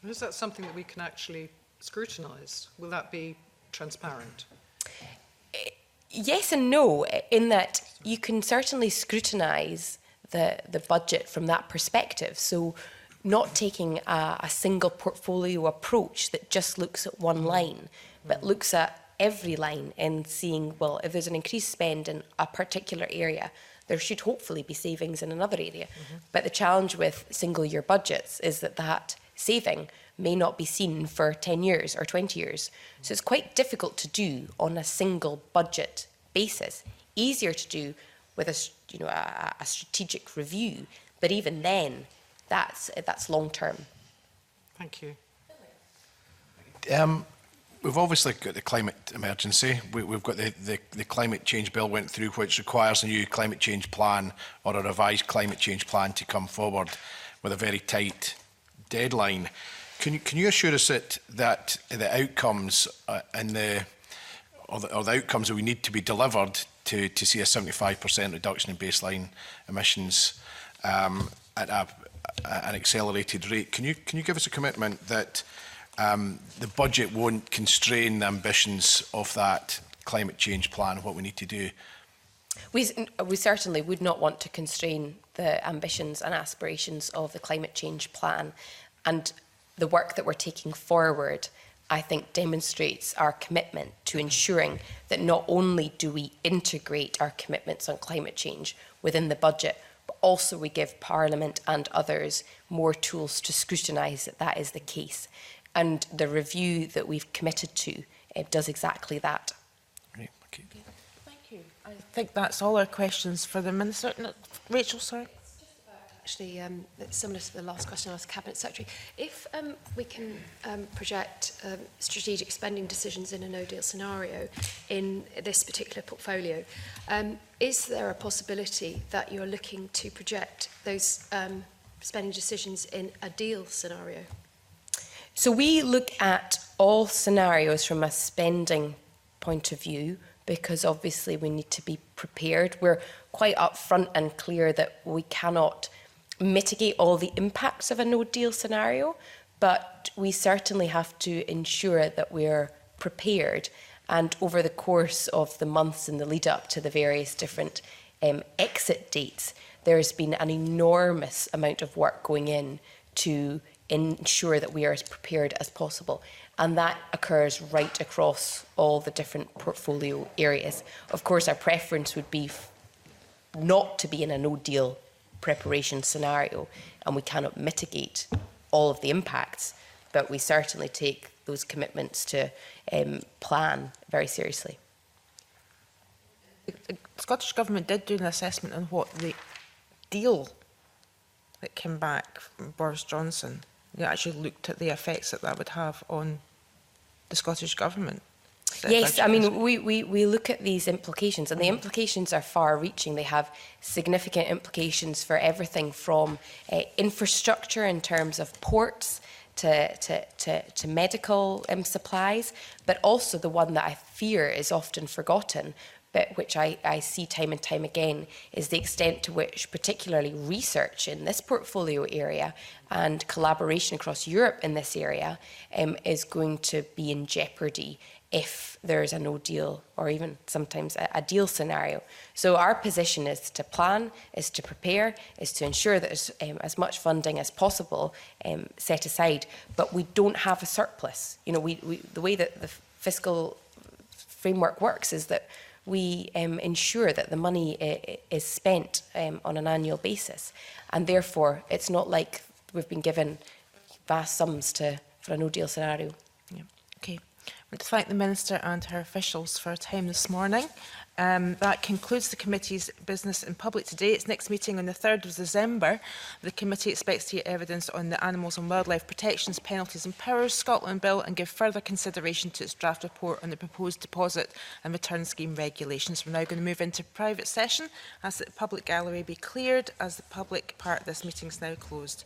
Is that something that we can actually scrutinise? Will that be transparent? Yes and no, in that you can certainly scrutinise the budget from that perspective. So not taking a single portfolio approach that just looks at one line, but looks at every line and seeing, well, if there's an increased spend in a particular area, there should hopefully be savings in another area. But the challenge with single-year budgets is that saving may not be seen for 10 years or 20 years. So it's quite difficult to do on a single budget basis. Easier to do with a strategic review, but even then, that's long term. Thank you. We've obviously got the climate emergency. We've got the climate change bill went through, which requires a new climate change plan or a revised climate change plan to come forward with a very tight deadline. Can you assure us that the outcomes and the outcomes that we need to be delivered to see a 75% reduction in baseline emissions at an accelerated rate? Can you give us a commitment that the budget won't constrain the ambitions of that climate change plan, what we need to do? We certainly would not want to constrain the ambitions and aspirations of the climate change plan, and the work that we're taking forward, I think, demonstrates our commitment to ensuring that not only do we integrate our commitments on climate change within the budget, but also we give Parliament and others more tools to scrutinise that that is the case. And the review that we've committed to does exactly that. Great, okay. Thank you. I think that's all our questions for the Minister. No, Rachel, sorry. actually similar to the last question I asked the Cabinet Secretary. If we can project strategic spending decisions in a no-deal scenario in this particular portfolio, is there a possibility that you're looking to project those spending decisions in a deal scenario? So we look at all scenarios from a spending point of view, because obviously we need to be prepared. We're quite upfront and clear that we cannot mitigate all the impacts of a no-deal scenario, but we certainly have to ensure that we're prepared. And over the course of the months in the lead up to the various different exit dates, there's been an enormous amount of work going in to ensure that we are as prepared as possible. And that occurs right across all the different portfolio areas. Of course, our preference would be not to be in a no-deal preparation scenario, and we cannot mitigate all of the impacts, but we certainly take those commitments to plan very seriously. The Scottish Government did do an assessment on what the deal that came back from Boris Johnson, they actually looked at the effects that that would have on the Scottish Government. Yes, I mean, we look at these implications, and the implications are far-reaching. They have significant implications for everything from infrastructure in terms of ports to medical supplies, but also the one that I fear is often forgotten, but which I see time and time again, is the extent to which particularly research in this portfolio area and collaboration across Europe in this area is going to be in jeopardy if there's a no deal or even sometimes a deal scenario. So our position is to plan, is to prepare, is to ensure that there's as much funding as possible set aside, but we don't have a surplus. You know, the way that the fiscal framework works is that we ensure that the money is spent on an annual basis. And therefore, it's not like we've been given vast sums for a no-deal scenario. Yeah. Okay. I want to thank the Minister and her officials for her time this morning. That concludes the committee's business in public today. Its next meeting on the 3rd of December. The committee expects to hear evidence on the Animals and Wildlife Protections, Penalties and Powers Scotland Bill and give further consideration to its draft report on the proposed deposit and return scheme regulations. We're now going to move into private session. Ask that the public gallery be cleared as the public part of this meeting is now closed.